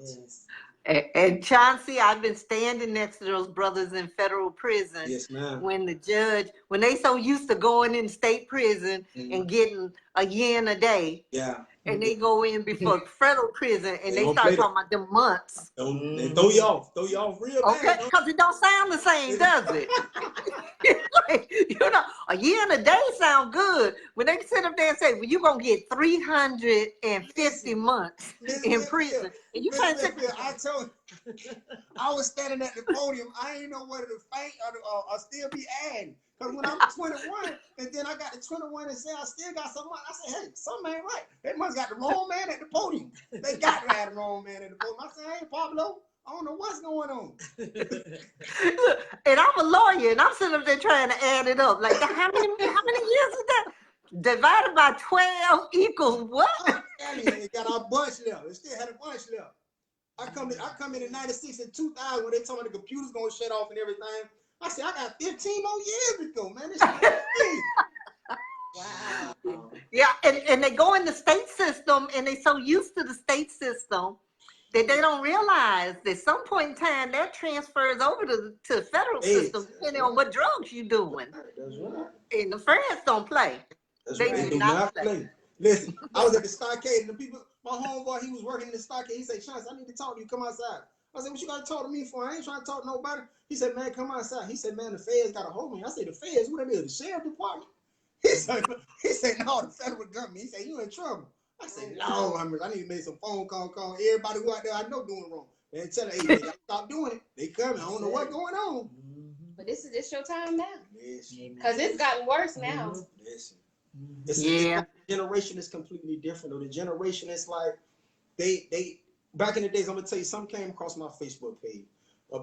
And Chauncey, I've been standing next to those brothers in federal prison. Yes, ma'am. When they so used to going in state prison and getting a year and a day. Yeah. And they go in before federal prison and they don't start play talking about them months. They throw you off real Okay, bad. because it don't sound the same, does it? Like, you know, a year and a day sound good. When they sit up there and say, well, you're going to get 350 months in prison. And you can't say, I told you, I was standing at the podium. I ain't know whether to faint or still be adding. Because when I'm 21, and then I got to 21 and say I still got some money, I said, hey, something ain't right. They must got the wrong man at the podium. They got to have the wrong man at the podium. I said, hey, Pablo, I don't know what's going on. and I'm a lawyer, and I'm sitting up there trying to add it up. Like, how many years is that? Divided by 12 equals what? I'm telling you, it got a bunch left. It still had a bunch left. I come in 96 and 2000 when they told me the computer's going to shut off and everything. I said, I got 15 more years to go, man. This is crazy. Wow. Yeah, and they go in the state system, and they so used to the state system that they don't realize that at some point in time that transfers over to the federal system, depending on what drugs you're doing. That's right. And the feds don't play. They do not play. Listen, I was at the stockade, and the people, my homeboy, he was working in the stockade. He said, Chauncey, I need to talk to you. Come outside. I said, what you got to talk to me for? I ain't trying to talk to nobody. He said, man, come outside. He said, man, the feds got a hold of me. I said, the feds? What it is? The sheriff department? He said, no, the federal government. He said, you in trouble. I said, no, I need to make some phone call everybody who out there I know doing wrong. Man, tell them, hey, they got to stop doing it. They coming. I don't know what's going on. But this your time now. Yes. Because it's gotten worse now. Listen. The generation is completely different. Or the generation is like, they back in the days, I'm going to tell you, something came across my Facebook page. An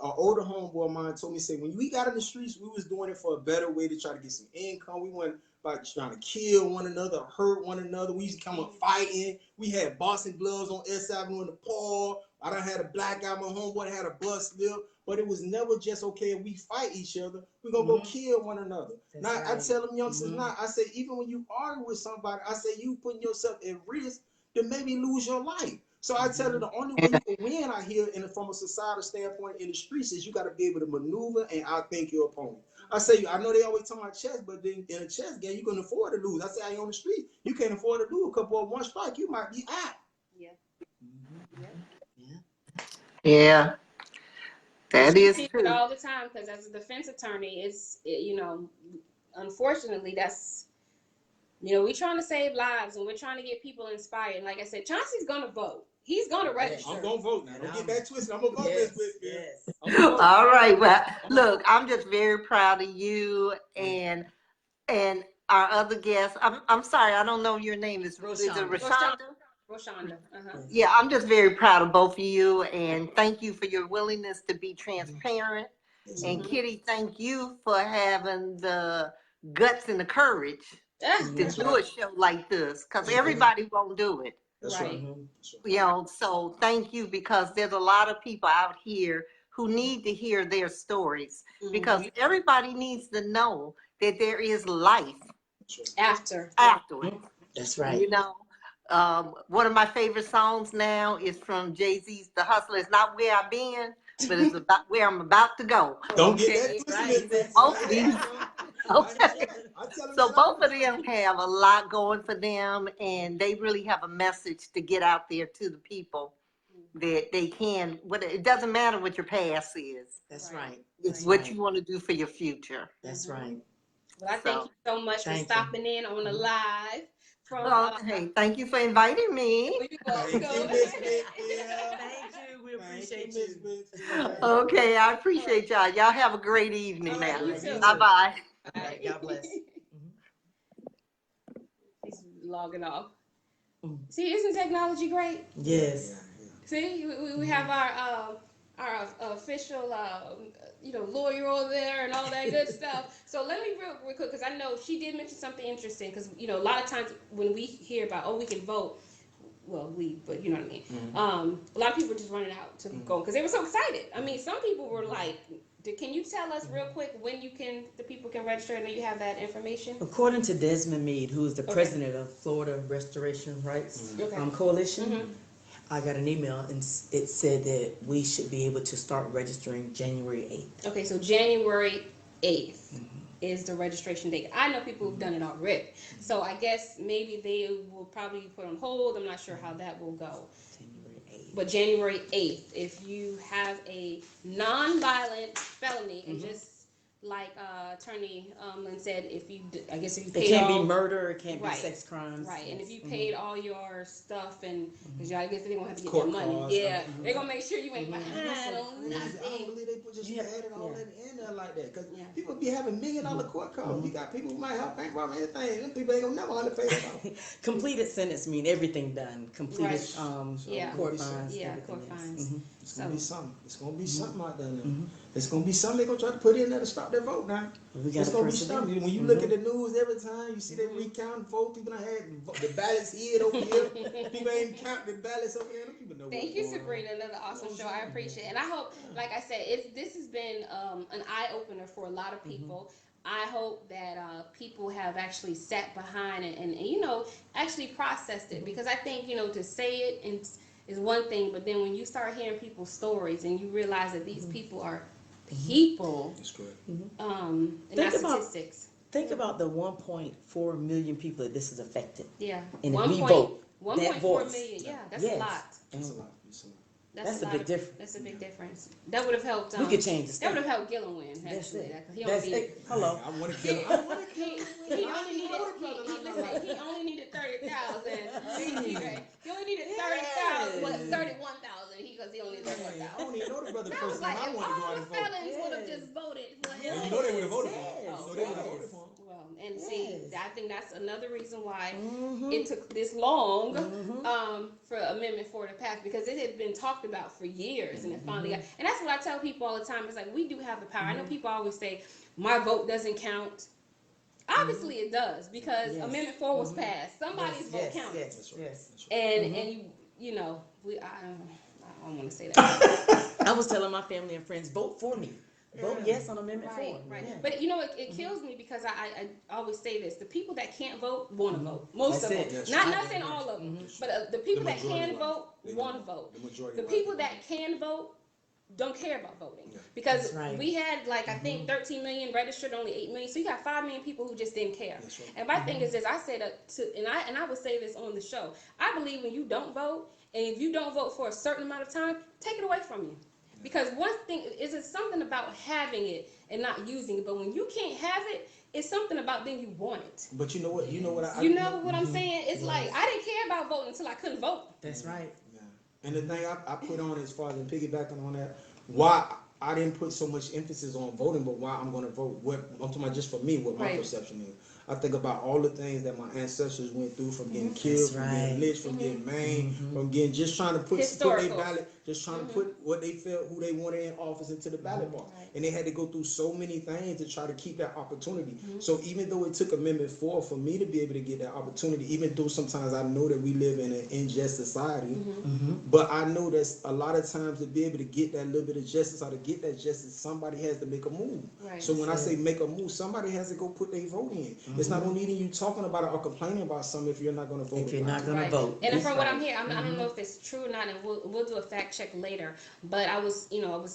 older homeboy of mine told me, say, when we got in the streets, we was doing it for a better way to try to get some income. We weren't about trying to kill one another, hurt one another. We used to come up fighting. We had boxing gloves on S Avenue in the park. I done had a black guy, my homeboy had a bus slip. But it was never just okay if we fight each other, we're gonna go kill one another. That's Now right. I tell them youngsters now, I say, even when you argue with somebody, I say you putting yourself at risk to maybe lose your life. So I tell her the only way you can win out here from a societal standpoint in the streets is you got to be able to maneuver and outthink your opponent. I say, I know they always talk about chess, but then in a chess game, you can afford to lose. I say, I on the street, you can't afford to do a couple of one strike, you might be out. Yeah. Yeah, that We is see it true. all the time because as a defense attorney, unfortunately, that's, we're trying to save lives and we're trying to get people inspired. And like I said, Chauncey's going to vote. He's going to register. I'm going to vote now. Don't get that twisted. I'm going to vote Yes, this Whitfield. yes. I'm gonna vote. All right. Well, look, I'm just very proud of you and our other guests. I'm sorry, I don't know your name. Is it Rhoshanda? Rhoshanda. Yeah, I'm just very proud of both of you, and thank you for your willingness to be transparent. And Kitty, thank you for having the guts and the courage to do a show like this, because everybody won't do it. That's Right. right. So thank you, because there's a lot of people out here who need to hear their stories, because everybody needs to know that there is life afterwards. That's right. You know, one of my favorite songs now is from Jay-Z's The Hustler. It's not where I've been, but it's about where I'm about to go. Don't get that twisted. Both of these. Okay. So both of them have a lot going for them, and they really have a message to get out there to the people that they can. It doesn't matter what your past is. That's right. It's what you want to do for your future. That's right. Well, I thank you so much for stopping in on the live. Hey, thank you for inviting me. You're welcome. Thank you. We appreciate you. Okay, I appreciate y'all. Y'all have a great evening now. You too. Bye-bye. All right, God bless. He's logging off. See, isn't technology great? Yes. See, we have our official lawyer over there and all that good stuff. So let me real quick, because I know she did mention something interesting, because a lot of times when we hear about we can vote, but you know what I mean. A lot of people just running out to go because they were so excited. I mean, some people were like, can you tell us real quick when the people can register? And you have that information. According to Desmond Meade, who is the president of Florida Restoration Rights Coalition, I got an email and it said that we should be able to start registering January 8th. Okay, so January 8th is the registration date. I know people who've done it already. So I guess maybe they will probably put on hold. I'm not sure how that will go. January 8th. But January 8th, if you have a non-violent felony, and just like Attorney Lynn said, if you paid it can't be murder, it can't be sex crimes. Right, and if you paid all your stuff, and because I guess they're gonna have to get their money. They're gonna make sure you ain't behind on nothing. I don't believe they just added all that in there like that, because people be having $1 million court costs. You got people who might have bankrupt anything. Them people ain't gonna never have to pay it off. Completed sentence mean everything done. Completed court fines. Yeah, court fines. It's gonna be something. It's gonna be something out there now. It's gonna be something they're gonna try to put in there to stop their vote now. It's gonna be something. When you look at the news every time, you see they recounting votes. People done had the ballots hid over here. People ain't counting the ballots over there. People know. Thank you, Sabrina. Another awesome show. I appreciate it. And I hope, like I said, this has been an eye opener for a lot of people. I hope that people have actually sat behind and actually processed it, because I think to say it is one thing, but then when you start hearing people's stories and you realize that these people are people, That's correct. and not statistics. Think about the 1.4 million people that this has affected. Yeah, And if we vote, 1.4 million. Yeah, that's a lot. That's a lot. That's a big difference. That's a big difference. That would have helped. We could change the state. That would have helped Gillum win. Actually, Hello. I want to kill him. He only needed 30,000. He only needed 30,000. What 31,000? Because he only needed 31,000. I don't even know the brother I was person. like, I if want to go out all and the vote. felons would have just voted for him. You know they would have voted for him. You know they would have voted for him. Well, and see, I think that's another reason why it took this long for Amendment 4 to pass, because it had been talked about for years, and it finally got. And that's what I tell people all the time. It's like, we do have the power. I know people always say my vote doesn't count. Obviously, it does because Yes. Amendment 4 was passed. Somebody's vote yes, counted, yes, yes. and you know, I don't want to say that. I was telling my family and friends, vote for me. Vote yes on Amendment 4. Right. Yeah. But you know, it kills me because I always say this: the people that can't vote want to vote. Most That's of them, it. not saying all of them, but the people that majority can will. vote They want to will. vote. The majority The will. people that can vote don't care about voting because That's right. we had like I think 13 million registered, only 8 million. So you got 5 million people who just didn't care. That's right. And my thing is this: I said and I would say this on the show. I believe when you don't vote, and if you don't vote for a certain amount of time, take it away from you. Because one thing is it's something about having it and not using it, but when you can't have it, it's something about then you want it. But you know what? You know what? You know what I'm saying? It's like I didn't care about voting until I couldn't vote. That's right. Yeah. And the thing I put on as far as piggybacking on that, why I didn't put so much emphasis on voting, but why I'm going to vote. What I'm talking about just for me, what my perception is. I think about all the things that my ancestors went through, from getting killed, from getting lynched, from getting maimed, from getting just trying to put their ballot, just trying to put what they felt, who they wanted in office into the ballot box. And they had to go through so many things to try to keep that opportunity. So even though it took Amendment 4 for me to be able to get that opportunity, even though sometimes I know that we live in an unjust society, but I know that a lot of times to be able to get that little bit of justice or to get that justice, somebody has to make a move. So when I say make a move, somebody has to go put their vote in. It's not only you talking about it or complaining about something if you're not going to vote. If you're not going to vote. And from what I'm hearing, I don't know if it's true or not, and we'll do a fact check later. But I was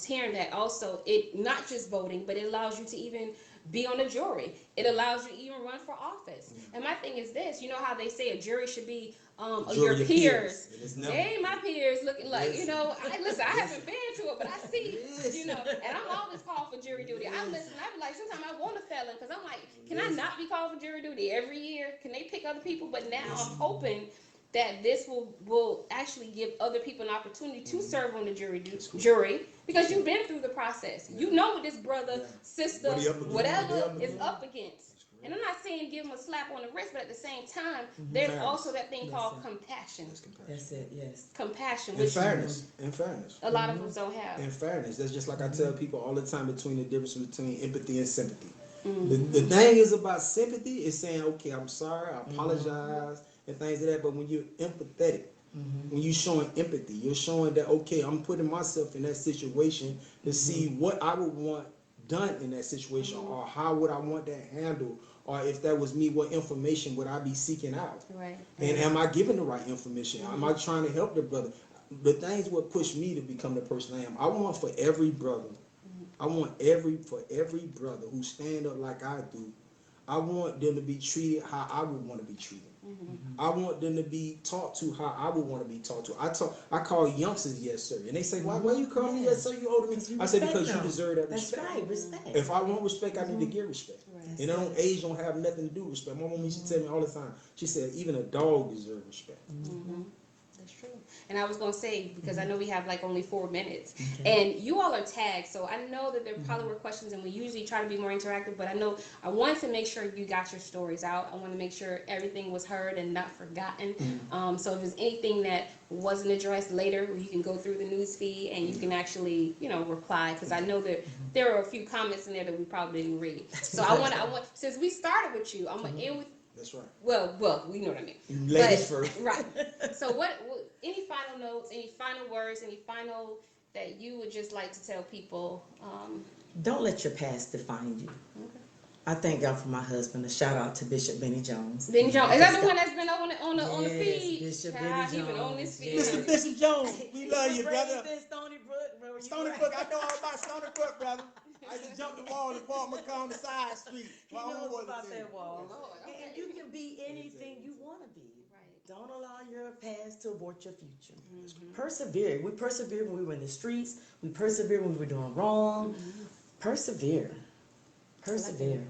hearing that also it not just voting, but it allows you to even be on a jury. It allows you to even run for office. And my thing is this: you know how they say a jury should be your peers. They ain't my peers looking like I haven't been to it, but I see and I'm always called for jury duty. I listen. I be like, sometimes I want a felon because I'm like, can I not be called for jury duty every year? Can they pick other people? But now I'm hoping that this will actually give other people an opportunity to serve on the jury because you've been through the process. You know what this brother, sister, whatever is up against. And I'm not saying give them a slap on the wrist, but at the same time, there's also that thing called compassion. That's it, yes. Compassion. And fairness. And fairness. A lot of them don't have. And fairness. That's just like I tell people all the time between the difference between empathy and sympathy. The thing is about sympathy is saying, okay, I'm sorry, I apologize, and things like that. But when you're empathetic, when you're showing empathy, you're showing that, okay, I'm putting myself in that situation to see what I would want done in that situation, or how would I want that handled, or if that was me, what information would I be seeking out? Right. And am I giving the right information? Am I trying to help the brother? The things what pushed me to become the person I am. I want for every brother, I want for every brother who stand up like I do, I want them to be treated how I would want to be treated. I want them to be taught to how I would want to be taught to. I call youngsters yes sir, and they say, why you call me yes sir? You older than me. I say because you deserve that respect. That's right, respect. If I want respect, I need to give respect. And age don't have nothing to do with respect. My mom used to tell me all the time. She said even a dog deserves respect. That's true. And I was going to say, because I know we have like only 4 minutes, and you all are tagged, so I know that there probably were questions, and we usually try to be more interactive, but I wanted to make sure you got your stories out. I want to make sure everything was heard and not forgotten. So if there's anything that wasn't addressed later, you can go through the news feed and you can actually, reply, because I know that there are a few comments in there that we probably didn't read. So I want, since we started with you, I'm going to end with. That's right. Well, we know what I mean. Ladies first. Right. So what, any final notes, any final words, any final that you would just like to tell people? Don't let your past define you. Okay. I thank God for my husband. A shout out to Bishop Benny Jones. Benny Jones. Is that the one that's been on the feed? Bishop Child, Benny he Jones. been on this feed. Mr. Bishop Jones, we love you, brother. Stony Brook, bro. Stony Brook, I know all about Stony Brook, brother. I used to jump the wall and Paul McCall on the side street. He knows about that wall. And you can be anything you want to be. Right. Don't allow your past to abort your future. Persevere. We persevered when we were in the streets. We persevered when we were doing wrong. Persevere. Persevere.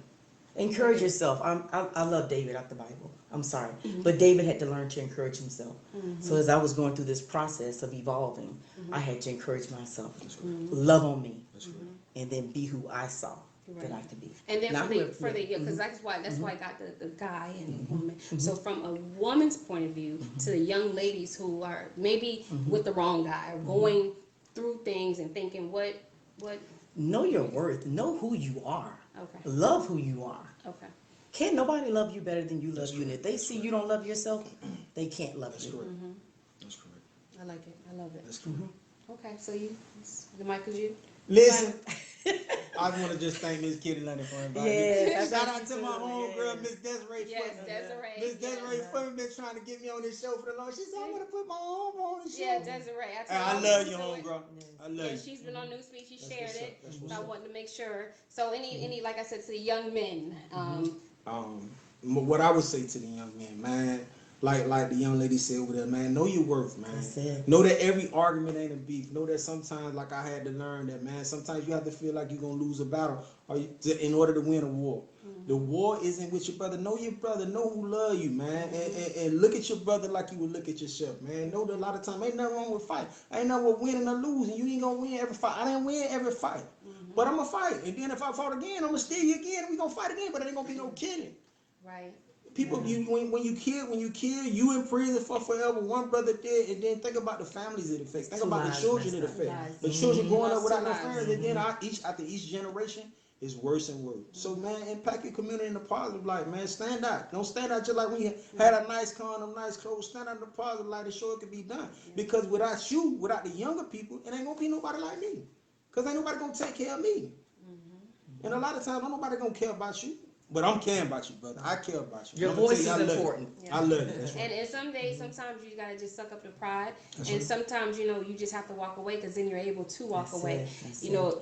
Encourage yourself. I love David out the Bible. I'm sorry. But David had to learn to encourage himself. So as I was going through this process of evolving, I had to encourage myself. Love on me. And then be who I saw that I could be. And then because that's why I got the guy and the woman. So from a woman's point of view, to the young ladies who are maybe with the wrong guy or going through things and thinking what. Know your worth. Know who you are. Okay. Love who you are. Okay. Can't nobody love you better than you love you. And if they see you don't love yourself, they can't love you. Correct. That's correct. I like it. I love it. That's correct. Okay, so the mic is you. Listen, I want to just thank Miss Kitty London for inviting me. Yes, Shout out to my homegirl, Miss Desiree Yes, Footman. Desiree. Miss Desiree Footman been trying to get me on this show for the long. She said, I want to put my home on the show. Yeah, Desiree. I love you, homegirl. I love Yeah, you. she's been on Newsweek. She That's shared what's up. it. That's So what's I up. wanted to make sure. So any like I said to the young men, What I would say to the young men, man, like the young lady said over there, man, know your worth, man. That's it. Know that every argument ain't a beef. Know that sometimes, like I had to learn that, man, sometimes you have to feel like you're gonna lose a battle in order to win a war. The war isn't with your brother. Know your brother. Know who love you, man. And look at your brother like you would look at yourself, man. Know that a lot of time ain't nothing wrong with fight. Ain't nothing with winning or losing. You ain't gonna win every fight. I didn't win every fight, but I'm gonna fight. And then if I fought again, I'm gonna steal you again. And we gonna fight again, but it ain't gonna be no killing. right? People, when you kill, you in prison for forever. One brother dead, and then think about the families it affects. Think about the children it affects. The children growing up without no parents, and then after each generation is worse and worse. So man, impact your community in the positive light, man. Stand out. Don't stand out just like when you had a nice car and nice clothes. Stand out in the positive light and show it can be done. Because without you, without the younger people, it ain't gonna be nobody like me. Cause ain't nobody gonna take care of me. And a lot of times, don't nobody gonna care about you. But I'm caring about you, brother. I care about you. Your voice is important. I love you. That's right. And some days, sometimes you gotta just suck up the pride, and sometimes you just have to walk away because then you're able to walk away.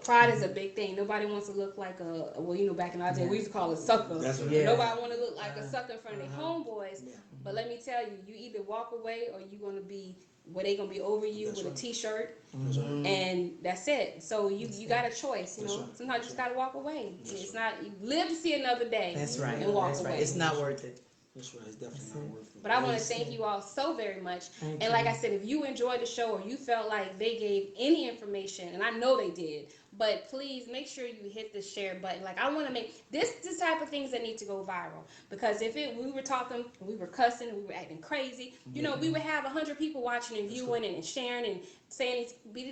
Pride is a big thing. Nobody wants to look like back in our day we used to call it sucker. That's right. Yeah. Nobody want to look like a sucker in front of their homeboys. But let me tell you, you either walk away or you're gonna be where they gonna be over you with a T-shirt, and that's it. So you got a choice. Sometimes you just gotta walk away. It's not you live to see another day. That's right. And walk That's away. right. It's not worth it. That's right. It's definitely not worth it. But I want to thank you all so very much. And like I said, if you enjoyed the show or you felt like they gave any information, and I know they did, but please make sure you hit the share button. Like I want to make this type of things that need to go viral, because if we were talking, we were cussing, we were acting crazy, we would have 100 people watching and viewing and sharing and saying,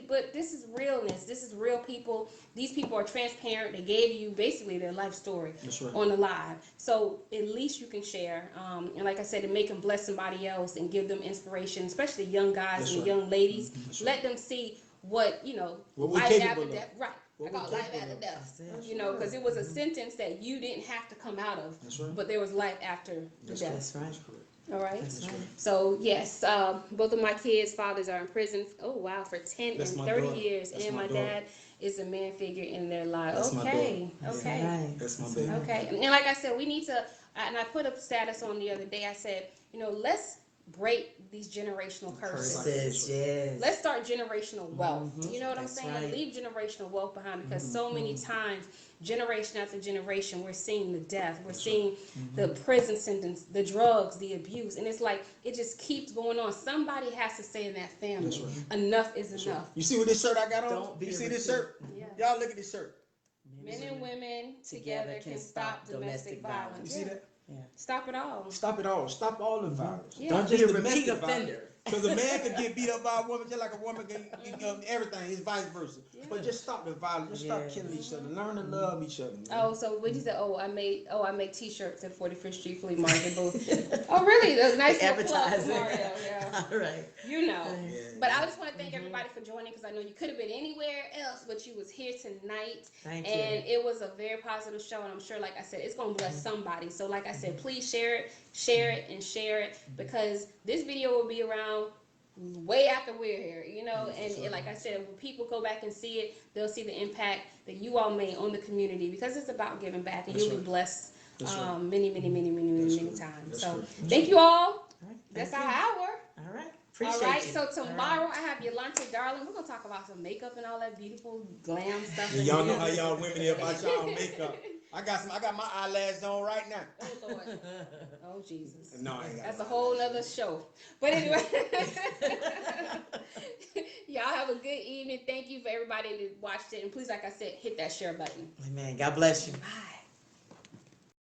but this is realness. This is real people. These people are transparent. They gave you basically their life story on the live. So at least you can share. And like I said, to make them bless somebody else and give them inspiration, especially young guys and young ladies. Let them see what life after death. Right. I call life after death. Because it was a sentence that you didn't have to come out of. But there was life after the death. That's right. All right. So yes, both of my kids' fathers are in prison. Oh wow, for 10 and 30 years, and my dad is a man figure in their lives. Okay. That's my baby. Okay. And like I said, we need to. And I put a status on the other day. I said, let's break these generational curses. Yes. Let's start generational wealth. You know what I'm saying? Right. Leave generational wealth behind, because so many times, generation after generation, we're seeing the death, we're seeing the prison sentence, the drugs, the abuse, and it's like it just keeps going on. Somebody has to say in that family, enough is enough. You see what this shirt I got on? Don't be You see a this shirt? Yeah. Y'all look at this shirt. Men and women together can stop domestic violence. You see that? Yeah. Stop it all. Stop it all. Stop all the violence. Yeah. Don't Be just a repeat domestic violence. offender. Because a man could get beat up by a woman just like a woman can everything. It's vice versa. But just stop the violence. Just stop killing each other. Learn to love each other. Man. Oh, so what you said? I make T-shirts at 45th Street Flea Market booth. Oh, really? That's nice little plug, Advertising. Mario. Yeah. All right. Yeah. But I just want to thank everybody for joining, because I know you could have been anywhere else, but you was here tonight. Thank and it was a very positive show, and I'm sure, like I said, it's gonna bless somebody. So, like I said, please share it, because this video will be around way after we're here, and like I said, when people go back and see it, they'll see the impact that you all made on the community, because it's about giving back, and you'll be blessed many times. So thank you all. That's our hour. All right. Appreciate All right, you. so tomorrow I have Yolante Darling. We're gonna talk about some makeup and all that beautiful glam stuff. And y'all know how y'all women here about y'all makeup. I got my eyelashes on right now. Oh Lord. Oh Jesus. No, I ain't got That's my a whole nother show. But anyway, y'all have a good evening. Thank you for everybody that watched it, and please, like I said, hit that share button. Amen. God bless you. Bye.